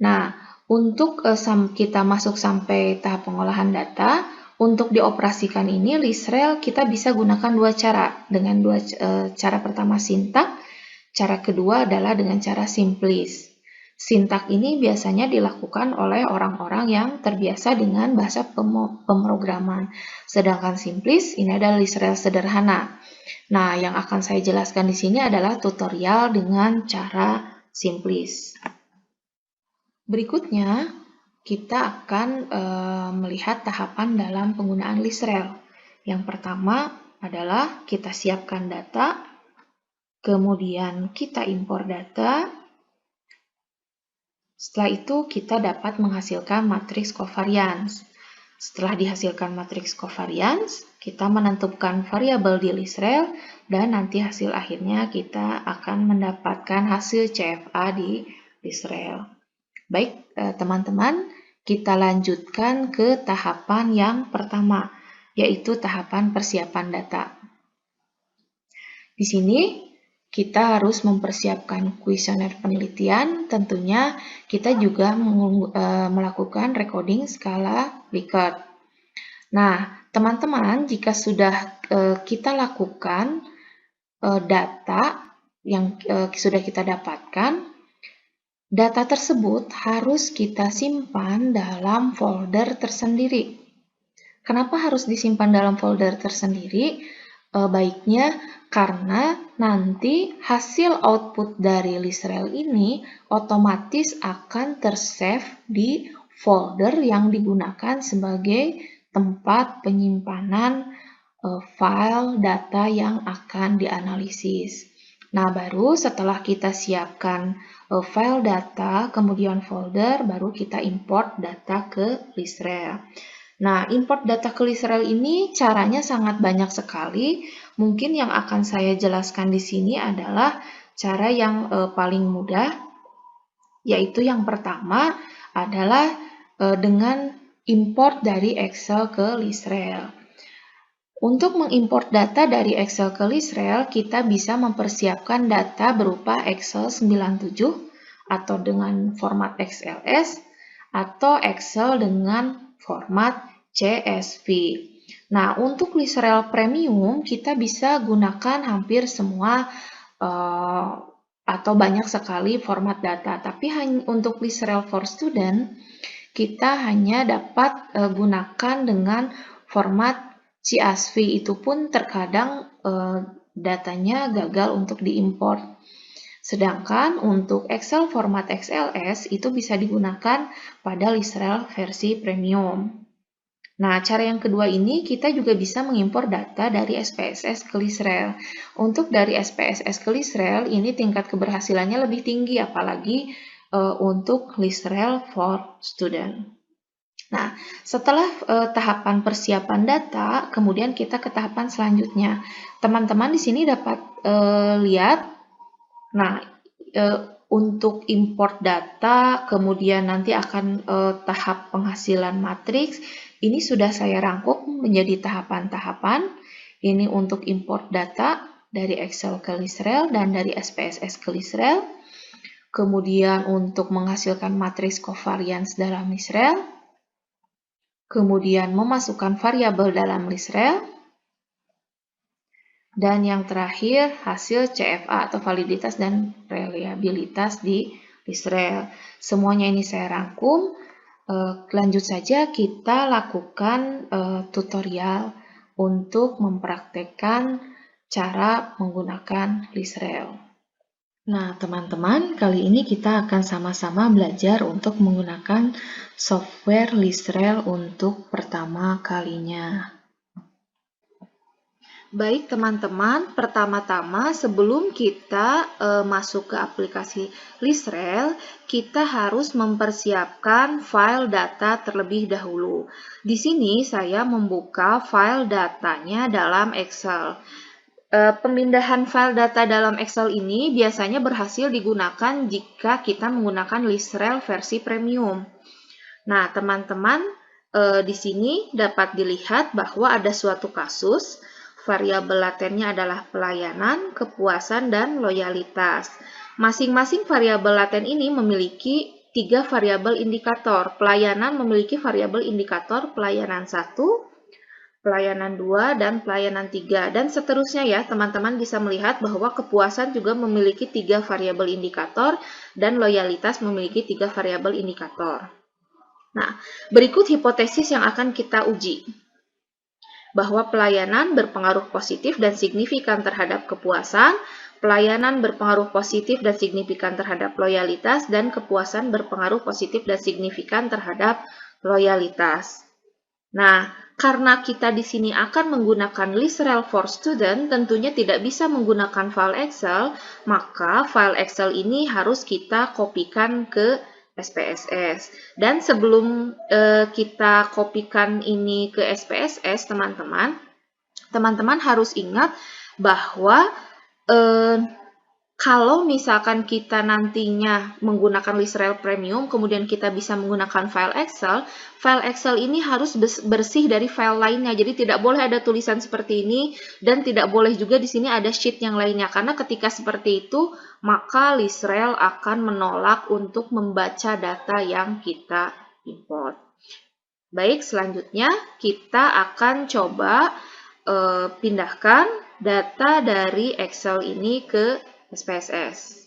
Nah, untuk kita masuk sampai tahap pengolahan data, untuk dioperasikan ini LISREL kita bisa gunakan 2 cara. Dengan cara pertama sintak, cara kedua adalah dengan cara simplis. Sintak ini biasanya dilakukan oleh orang-orang yang terbiasa dengan bahasa pemrograman. Sedangkan simplis ini adalah LISREL sederhana. Nah, yang akan saya jelaskan di sini adalah tutorial dengan cara simplis. Berikutnya, kita akan melihat tahapan dalam penggunaan LISREL. Yang pertama adalah kita siapkan data, kemudian kita impor data. Setelah itu, kita dapat menghasilkan matriks covariance. Setelah dihasilkan matriks covariance, kita menentukan variabel di LISREL, dan nanti hasil akhirnya kita akan mendapatkan hasil CFA di LISREL. Baik, teman-teman, kita lanjutkan ke tahapan yang pertama, yaitu tahapan persiapan data. Di sini, kita harus mempersiapkan kuesioner penelitian, tentunya kita juga melakukan recording skala Likert. Nah, teman-teman, jika sudah kita lakukan data yang sudah kita dapatkan, data tersebut harus kita simpan dalam folder tersendiri. Kenapa harus disimpan dalam folder tersendiri? Baiknya karena nanti hasil output dari LISREL ini otomatis akan tersave di folder yang digunakan sebagai tempat penyimpanan file data yang akan dianalisis. Nah, baru setelah kita siapkan file data, kemudian folder, baru kita import data ke LISREL. Nah, import data ke LISREL ini caranya sangat banyak sekali. Mungkin yang akan saya jelaskan di sini adalah cara yang paling mudah, yaitu yang pertama adalah dengan import dari Excel ke Lisrel. Untuk mengimport data dari Excel ke Lisrel, kita bisa mempersiapkan data berupa Excel 97 atau dengan format XLS atau Excel dengan format CSV. Nah, untuk Lisrel Premium, kita bisa gunakan hampir semua atau banyak sekali format data. Tapi untuk Lisrel for Student, kita hanya dapat gunakan dengan format CSV. Itu pun terkadang datanya gagal untuk diimport. Sedangkan untuk Excel format XLS itu bisa digunakan pada Lisrel versi Premium. Nah, cara yang kedua ini kita juga bisa mengimpor data dari SPSS ke Lisrel. Untuk dari SPSS ke Lisrel ini tingkat keberhasilannya lebih tinggi, apalagi untuk Lisrel for Student. Nah, setelah tahapan persiapan data, kemudian kita ke tahapan selanjutnya. Teman-teman di sini dapat lihat, nah, untuk import data, kemudian nanti akan tahap penghasilan matriks, ini sudah saya rangkum menjadi tahapan-tahapan. Ini untuk import data dari Excel ke Lisrel dan dari SPSS ke Lisrel. Kemudian untuk menghasilkan matriks covariance dalam Lisrel. Kemudian memasukkan variabel dalam Lisrel. Dan yang terakhir, hasil CFA atau validitas dan reliabilitas di Lisrel. Semuanya ini saya rangkum. Lanjut saja kita lakukan tutorial untuk mempraktekkan cara menggunakan Lisrel. Nah, teman-teman, kali ini kita akan sama-sama belajar untuk menggunakan software Lisrel untuk pertama kalinya. Baik teman-teman, pertama-tama sebelum kita masuk ke aplikasi Lisrel, kita harus mempersiapkan file data terlebih dahulu. Di sini saya membuka file datanya dalam Excel. Pemindahan file data dalam Excel ini biasanya berhasil digunakan jika kita menggunakan Lisrel versi Premium. Nah, teman-teman, di sini dapat dilihat bahwa ada suatu kasus. Variabel latennya adalah pelayanan, kepuasan, dan loyalitas. Masing-masing variabel laten ini memiliki 3 variabel indikator. Pelayanan memiliki variabel indikator pelayanan 1, pelayanan 2, dan pelayanan 3. Dan seterusnya ya, teman-teman bisa melihat bahwa kepuasan juga memiliki 3 variabel indikator dan loyalitas memiliki 3 variabel indikator. Nah, berikut hipotesis yang akan kita uji. Bahwa pelayanan berpengaruh positif dan signifikan terhadap kepuasan, pelayanan berpengaruh positif dan signifikan terhadap loyalitas, dan kepuasan berpengaruh positif dan signifikan terhadap loyalitas. Nah, karena kita di sini akan menggunakan Lisrel for Student, tentunya tidak bisa menggunakan file Excel, maka file Excel ini harus kita kopikan ke SPSS. Dan sebelum kita kopikan ini ke SPSS, teman-teman harus ingat bahwa kalau misalkan kita nantinya menggunakan Lisrel Premium, kemudian kita bisa menggunakan file Excel ini harus bersih dari file lainnya. Jadi tidak boleh ada tulisan seperti ini dan tidak boleh juga di sini ada sheet yang lainnya. Karena ketika seperti itu, maka Lisrel akan menolak untuk membaca data yang kita import. Baik, selanjutnya kita akan coba pindahkan data dari Excel ini ke SPSS.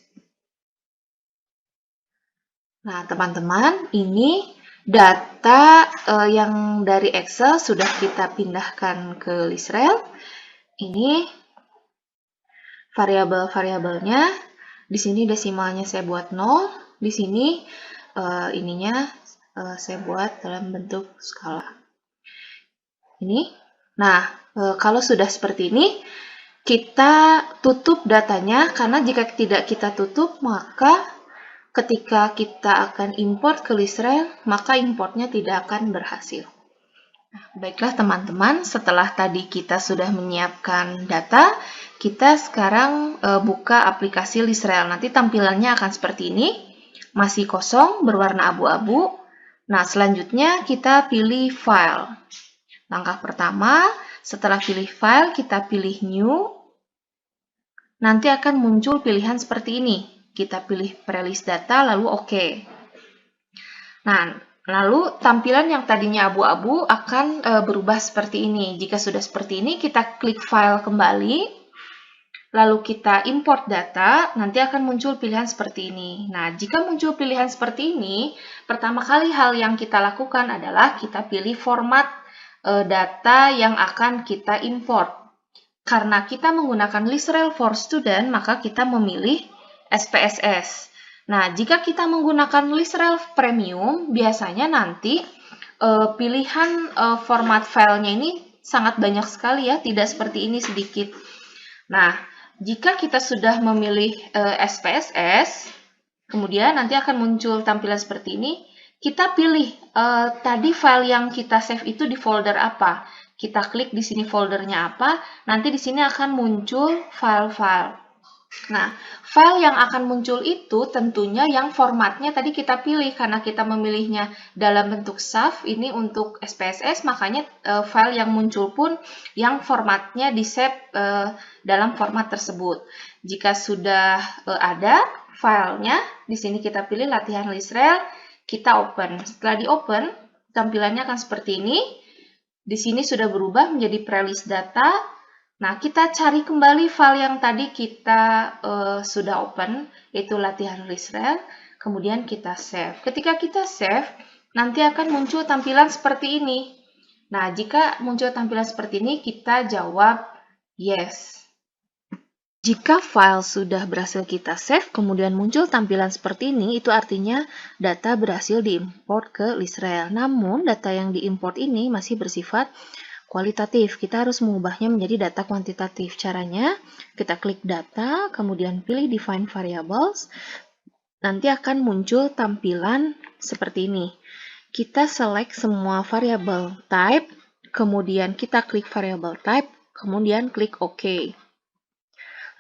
Nah, teman-teman, ini data yang dari Excel sudah kita pindahkan ke Lisrel. Ini variabel-variabelnya. Di sini desimalnya saya buat 0. Di sini ininya saya buat dalam bentuk skala. Ini. Nah, kalau sudah seperti ini, kita tutup datanya, karena jika tidak kita tutup, maka ketika kita akan import ke Lisrel, maka importnya tidak akan berhasil. Baiklah teman-teman, setelah tadi kita sudah menyiapkan data, kita sekarang buka aplikasi Lisrael. Nanti tampilannya akan seperti ini, masih kosong, berwarna abu-abu. Nah, selanjutnya kita pilih File. Langkah pertama, setelah pilih File, kita pilih New. Nanti akan muncul pilihan seperti ini. Kita pilih Prelist Data, lalu OK. Nah, lalu tampilan yang tadinya abu-abu akan berubah seperti ini. Jika sudah seperti ini, kita klik File kembali, lalu kita import data, nanti akan muncul pilihan seperti ini. Nah, jika muncul pilihan seperti ini, pertama kali hal yang kita lakukan adalah kita pilih format data yang akan kita import. Karena kita menggunakan Lisrael for Student, maka kita memilih SPSS. Nah, jika kita menggunakan Lisrael Premium, biasanya nanti pilihan format filenya ini sangat banyak sekali ya, tidak seperti ini sedikit. Nah, jika kita sudah memilih SPSS, kemudian nanti akan muncul tampilan seperti ini. Kita pilih tadi file yang kita save itu di folder apa. Kita klik di sini foldernya apa, nanti di sini akan muncul file-file. Nah, file yang akan muncul itu tentunya yang formatnya tadi kita pilih, karena kita memilihnya dalam bentuk SAF, ini untuk SPSS, makanya file yang muncul pun yang formatnya di-save dalam format tersebut. Jika sudah ada filenya, di sini kita pilih latihan Lisrael, kita open. Setelah di-open, tampilannya akan seperti ini. Di sini sudah berubah menjadi Prelist Data. Nah, kita cari kembali file yang tadi kita sudah open, yaitu latihan Lisrael. Kemudian kita save. Ketika kita save, nanti akan muncul tampilan seperti ini. Nah, jika muncul tampilan seperti ini, kita jawab yes. Jika file sudah berhasil kita save, kemudian muncul tampilan seperti ini, itu artinya data berhasil diimport ke Lisrael. Namun, data yang diimport ini masih bersifat kualitatif. Kita harus mengubahnya menjadi data kuantitatif. Caranya, kita klik data, kemudian pilih define variables. Nanti akan muncul tampilan seperti ini. Kita select semua variable type, kemudian kita klik variable type, kemudian klik OK.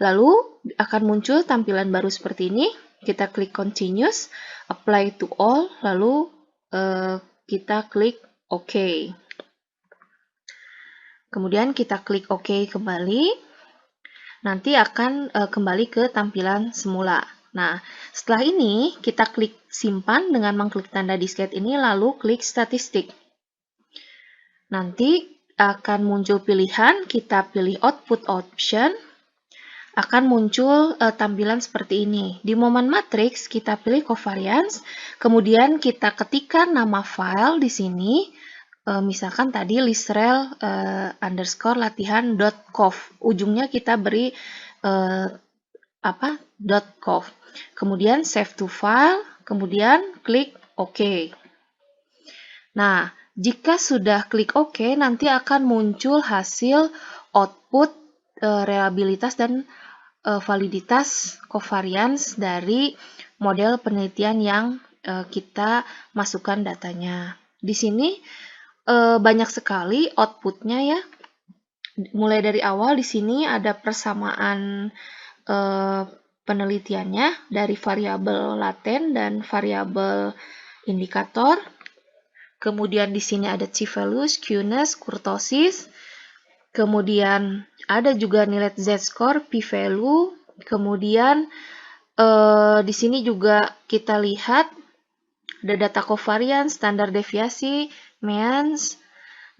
Lalu akan muncul tampilan baru seperti ini. Kita klik continuous, apply to all, lalu kita klik OK. Kemudian kita klik OK kembali. Nanti akan kembali ke tampilan semula. Nah, setelah ini kita klik simpan dengan mengklik tanda disket ini, lalu klik statistik. Nanti akan muncul pilihan, kita pilih output option. Akan muncul tampilan seperti ini. Di momen matriks, kita pilih covariance, kemudian kita ketikkan nama file di sini, misalkan tadi Lisrael underscore latihan.cov. Ujungnya kita beri .cov. Kemudian save to file, kemudian klik OK. Nah, jika sudah klik OK, nanti akan muncul hasil output reliabilitas dan validitas covariance dari model penelitian yang kita masukkan datanya. Di sini banyak sekali outputnya ya. Mulai dari awal di sini ada persamaan penelitiannya dari variabel laten dan variabel indikator. Kemudian di sini ada chi-value, skewness, kurtosis. Kemudian ada juga nilai z-score, p-value. Kemudian di sini juga kita lihat ada data covariance, standar deviasi, means.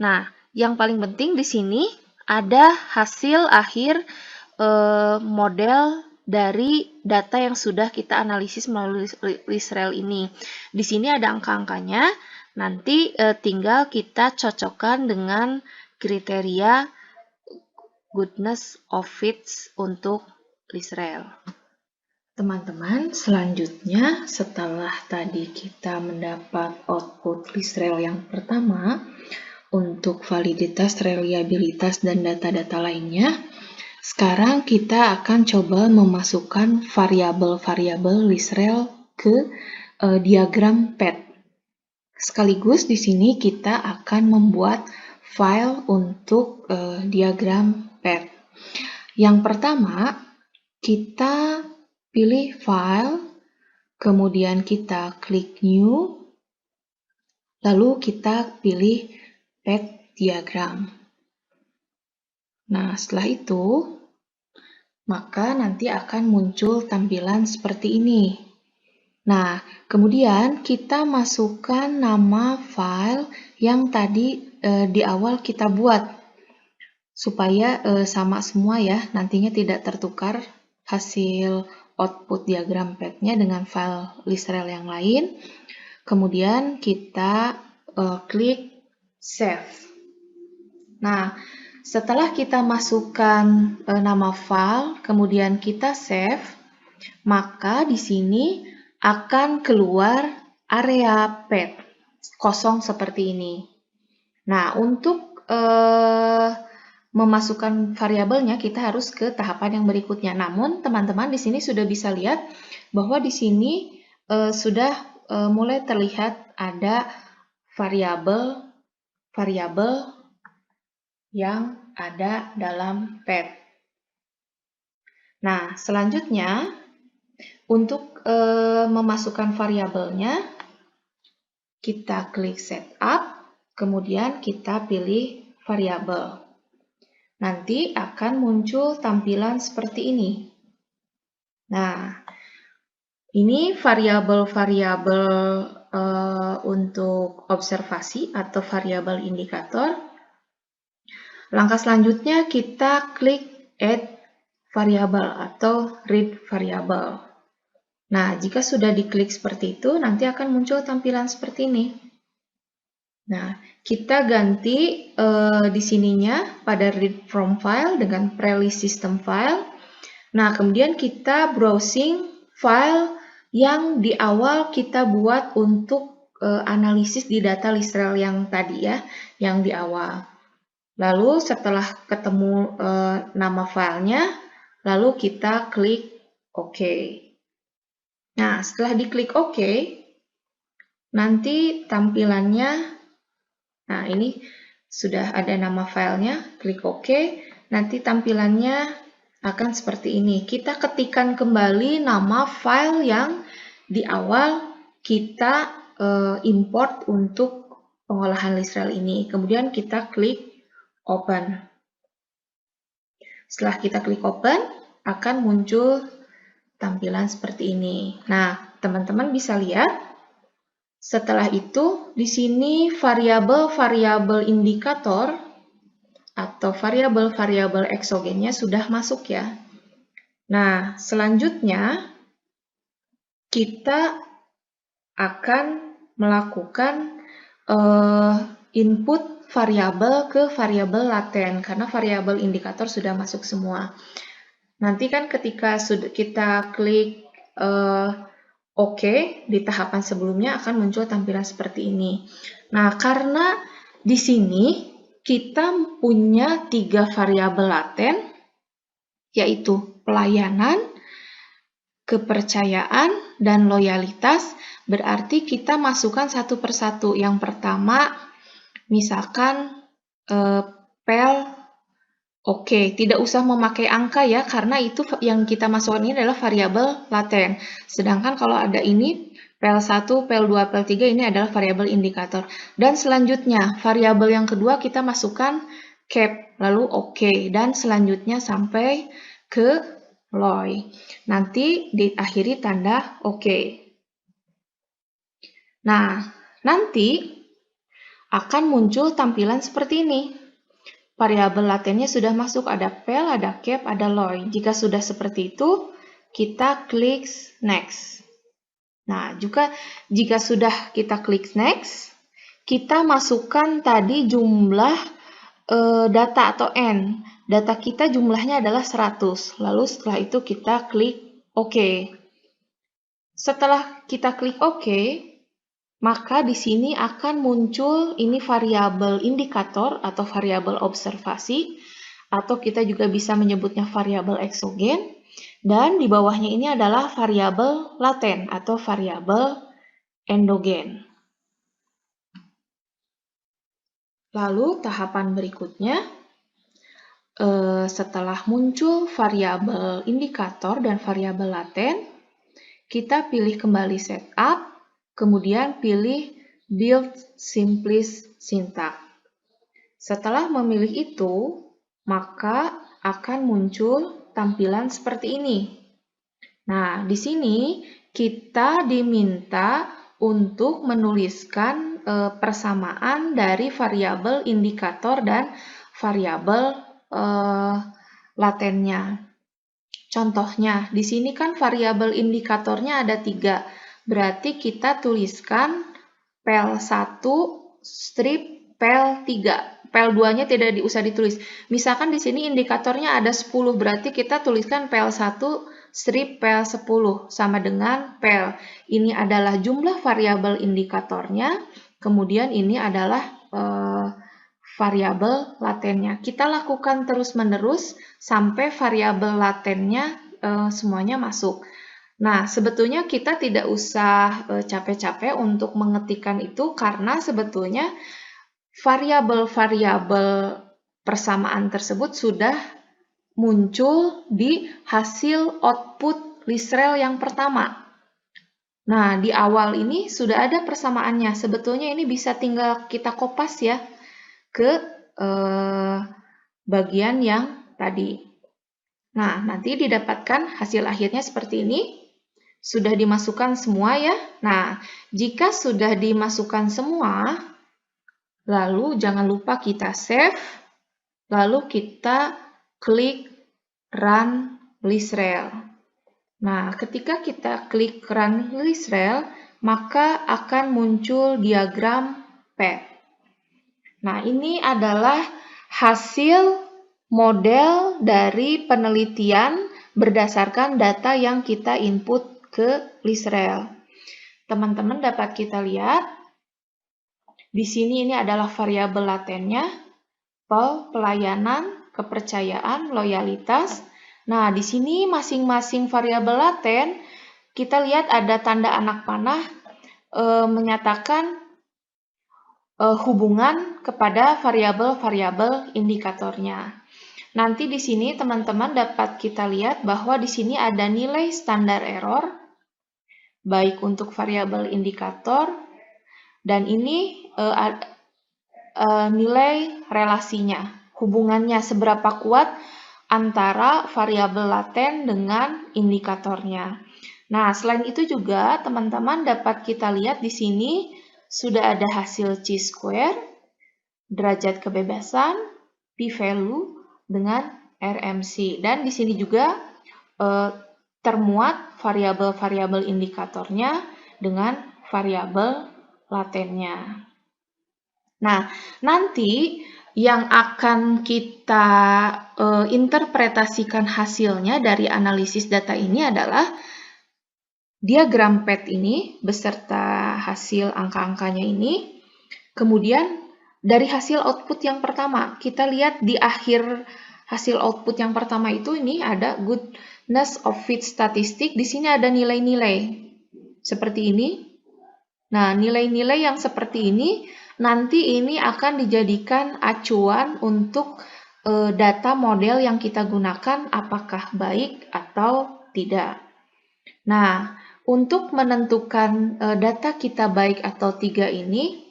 Nah, yang paling penting di sini ada hasil akhir model dari data yang sudah kita analisis melalui Lisrael ini. Di sini ada angka-angkanya. Nanti tinggal kita cocokkan dengan kriteria goodness of fits untuk Lisrael. Teman-teman, selanjutnya setelah tadi kita mendapat output Lisrael yang pertama, untuk validitas, reliabilitas, dan data-data lainnya, sekarang kita akan coba memasukkan variabel-variabel Lisrael ke diagram PET. Sekaligus di sini kita akan membuat file untuk diagram PET. Yang pertama, kita pilih file, kemudian kita klik new, lalu kita pilih PET diagram. Nah, setelah itu, maka nanti akan muncul tampilan seperti ini. Nah, kemudian kita masukkan nama file yang tadi di awal kita buat, supaya sama semua ya, nantinya tidak tertukar hasil output diagram PET-nya dengan file Lisrel yang lain. Kemudian kita klik save. Nah, setelah kita masukkan nama file, kemudian kita save, maka di sini akan keluar area PET kosong seperti ini. Nah, untuk memasukkan variabelnya kita harus ke tahapan yang berikutnya. Namun, teman-teman di sini sudah bisa lihat bahwa di sini sudah mulai terlihat ada variabel yang ada dalam PET. Nah, selanjutnya untuk memasukkan variabelnya, kita klik setup, kemudian kita pilih variabel. Nanti akan muncul tampilan seperti ini. Nah, ini variabel-variabel untuk observasi atau variabel indikator. Langkah selanjutnya kita klik add variabel atau read variabel. Nah, jika sudah diklik seperti itu, nanti akan muncul tampilan seperti ini. Nah, kita ganti di sininya pada read from file dengan prelist system file. Nah, kemudian kita browsing file yang di awal kita buat untuk analisis di data Lisrel yang tadi ya, yang di awal. Lalu setelah ketemu nama filenya, lalu kita klik OK. Nah, setelah diklik OK, nanti tampilannya, nah ini sudah ada nama filenya, klik OK, nanti tampilannya akan seperti ini. Kita ketikkan kembali nama file yang di awal kita import untuk pengolahan Lisrel ini. Kemudian kita klik Open. Setelah kita klik Open, akan muncul tampilan seperti ini. Nah, teman-teman bisa lihat, setelah itu di sini variabel-variabel indikator atau variabel-variabel eksogennya sudah masuk ya. Nah, selanjutnya kita akan melakukan input variabel ke variabel laten karena variabel indikator sudah masuk semua. Nanti kan ketika kita klik OK di tahapan sebelumnya akan muncul tampilan seperti ini. Nah, karena di sini kita punya 3 variabel laten, yaitu pelayanan, kepercayaan, dan loyalitas, berarti kita masukkan satu persatu. Yang pertama, misalkan pel Oke, tidak usah memakai angka ya, karena itu yang kita masukkan ini adalah variabel laten. Sedangkan kalau ada ini, PL1, PL2, PL3 ini adalah variabel indikator. Dan selanjutnya, variabel yang kedua kita masukkan cap, lalu oke, dan selanjutnya sampai ke loy. Nanti diakhiri tanda oke. Nah, nanti akan muncul tampilan seperti ini. Variabel latennya sudah masuk, ada pel, ada cap, ada loy. Jika sudah seperti itu, kita klik next. Nah, jika sudah kita klik next, kita masukkan tadi jumlah data atau n. Data kita jumlahnya adalah 100. Lalu setelah itu kita klik OK. Setelah kita klik OK, maka di sini akan muncul ini variabel indikator atau variabel observasi, atau kita juga bisa menyebutnya variabel eksogen, dan di bawahnya ini adalah variabel laten atau variabel endogen. Lalu tahapan berikutnya, setelah muncul variabel indikator dan variabel laten, kita pilih kembali setup, kemudian pilih build simplest syntax. Setelah memilih itu, maka akan muncul tampilan seperti ini. Nah, di sini kita diminta untuk menuliskan persamaan dari variabel indikator dan variabel latennya. Contohnya, di sini kan variabel indikatornya ada 3. Berarti kita tuliskan pel1 strip pel3. Pel2-nya tidak usah ditulis. Misalkan di sini indikatornya ada 10, berarti kita tuliskan pel1 strip pel10 sama dengan pel. Ini adalah jumlah variabel indikatornya, kemudian ini adalah variabel latennya. Kita lakukan terus-menerus sampai variabel latennya semuanya masuk. Nah, sebetulnya kita tidak usah capek-capek untuk mengetikkan itu karena sebetulnya variabel-variabel persamaan tersebut sudah muncul di hasil output list-rel yang pertama. Nah, di awal ini sudah ada persamaannya. Sebetulnya ini bisa tinggal kita kopas ya ke bagian yang tadi. Nah, nanti didapatkan hasil akhirnya seperti ini. Sudah dimasukkan semua ya. Nah, jika sudah dimasukkan semua, lalu jangan lupa kita save, lalu kita klik Run List-Rel. Nah, ketika kita klik Run List-Rel, maka akan muncul diagram path. Nah, ini adalah hasil model dari penelitian berdasarkan data yang kita input ke list-rel. Teman-teman dapat kita lihat, di sini ini adalah variabel latennya, pel, pelayanan, kepercayaan, loyalitas. Nah, di sini masing-masing variabel laten, kita lihat ada tanda anak panah menyatakan hubungan kepada variabel-variabel indikatornya. Nanti di sini teman-teman dapat kita lihat bahwa di sini ada nilai standar error, baik untuk variabel indikator, dan ini nilai relasinya, hubungannya seberapa kuat antara variabel laten dengan indikatornya. Nah, selain itu juga teman-teman dapat kita lihat di sini sudah ada hasil chi-square, derajat kebebasan, p-value dengan RMC. Dan di sini juga termuat variabel-variabel indikatornya dengan variabel latennya. Nah, nanti yang akan kita interpretasikan hasilnya dari analisis data ini adalah diagram path ini beserta hasil angka-angkanya ini. Kemudian dari hasil output yang pertama, kita lihat di akhir hasil output yang pertama itu ini ada goodness of fit statistik. Di sini ada nilai-nilai seperti ini. Nah, nilai-nilai yang seperti ini nanti ini akan dijadikan acuan untuk data model yang kita gunakan apakah baik atau tidak. Nah, untuk menentukan data kita baik atau tidak ini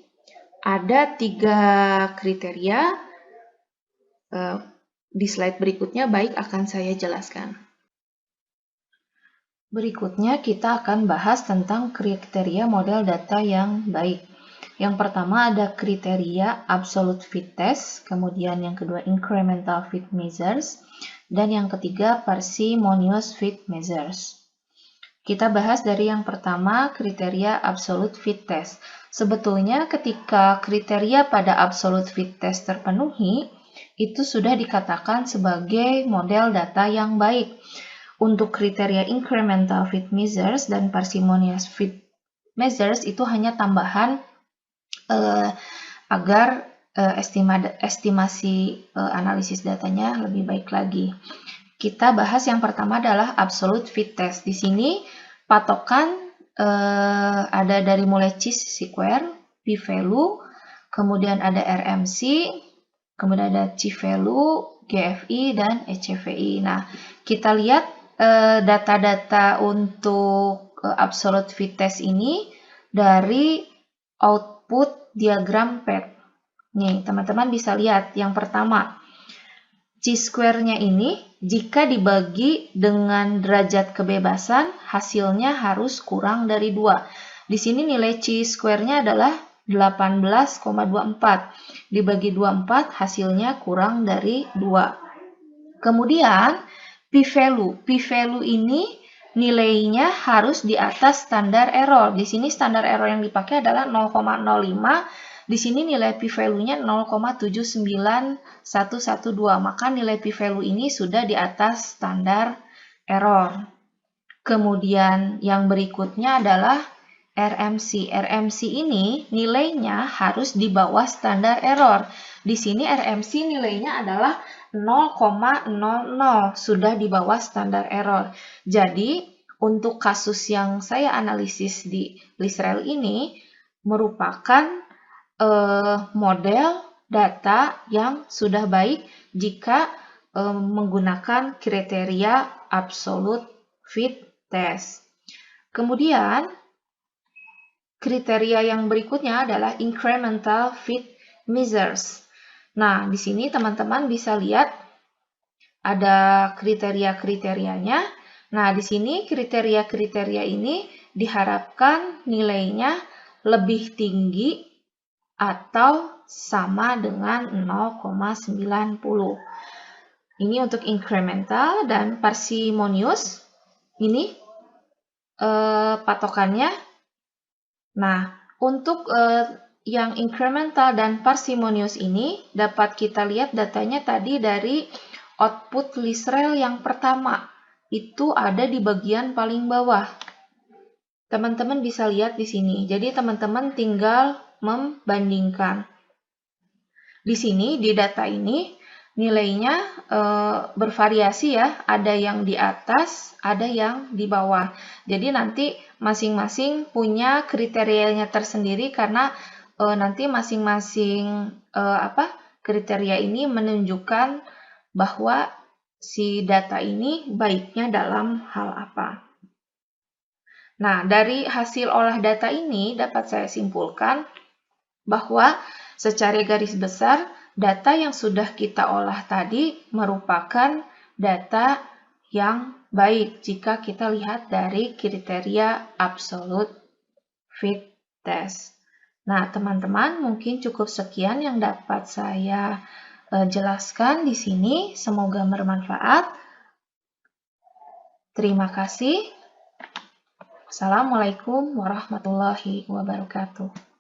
ada 3 kriteria. Di slide berikutnya baik akan saya jelaskan. Berikutnya kita akan bahas tentang kriteria model data yang baik. Yang pertama ada kriteria absolute fit test, kemudian yang kedua incremental fit measures, dan yang ketiga parsimonious fit measures. Kita bahas dari yang pertama kriteria absolute fit test. Sebetulnya ketika kriteria pada absolute fit test terpenuhi, itu sudah dikatakan sebagai model data yang baik. Untuk kriteria incremental fit measures dan parsimonious fit measures itu hanya tambahan agar estimasi analisis datanya lebih baik lagi. Kita bahas yang pertama adalah absolute fit test. Di sini patokan ada dari mulai chi-square, p-value, kemudian ada RMC, kemudian ada C-value, GFI, dan ECVI. Nah, kita lihat data-data untuk absolute fit test ini dari output diagram PET. Nih, teman-teman bisa lihat yang pertama, C-square-nya ini jika dibagi dengan derajat kebebasan, hasilnya harus kurang dari 2. Di sini nilai C-square-nya adalah 18,24. Dibagi 24, hasilnya kurang dari 2. Kemudian, p-value. P-value ini nilainya harus di atas standar error. Di sini standar error yang dipakai adalah 0,05. Di sini nilai p-value-nya 0,79112. Maka nilai p-value ini sudah di atas standar error. Kemudian yang berikutnya adalah RMC. RMC ini nilainya harus di bawah standar error. Di sini RMC nilainya adalah 0,00, sudah di bawah standar error. Jadi, untuk kasus yang saya analisis di LISREL ini merupakan model data yang sudah baik jika menggunakan kriteria absolute fit test. Kemudian, kriteria yang berikutnya adalah incremental fit measures. Nah, di sini teman-teman bisa lihat ada kriteria-kriterianya. Nah, di sini kriteria-kriteria ini diharapkan nilainya lebih tinggi atau sama dengan 0,90. Ini untuk incremental dan parsimonious. Ini patokannya. Nah, untuk yang incremental dan parsimonious ini dapat kita lihat datanya tadi dari output LISREL yang pertama. Itu ada di bagian paling bawah. Teman-teman bisa lihat di sini. Jadi teman-teman tinggal membandingkan. Di sini, di data ini, nilainya bervariasi ya. Ada yang di atas, ada yang di bawah. Jadi nanti masing-masing punya kriterianya tersendiri karena nanti masing-masing kriteria ini menunjukkan bahwa si data ini baiknya dalam hal apa. Nah, dari hasil olah data ini dapat saya simpulkan bahwa secara garis besar data yang sudah kita olah tadi merupakan data yang baik jika kita lihat dari kriteria absolute fit test. Nah, teman-teman, mungkin cukup sekian yang dapat saya jelaskan di sini. Semoga bermanfaat. Terima kasih. Assalamualaikum warahmatullahi wabarakatuh.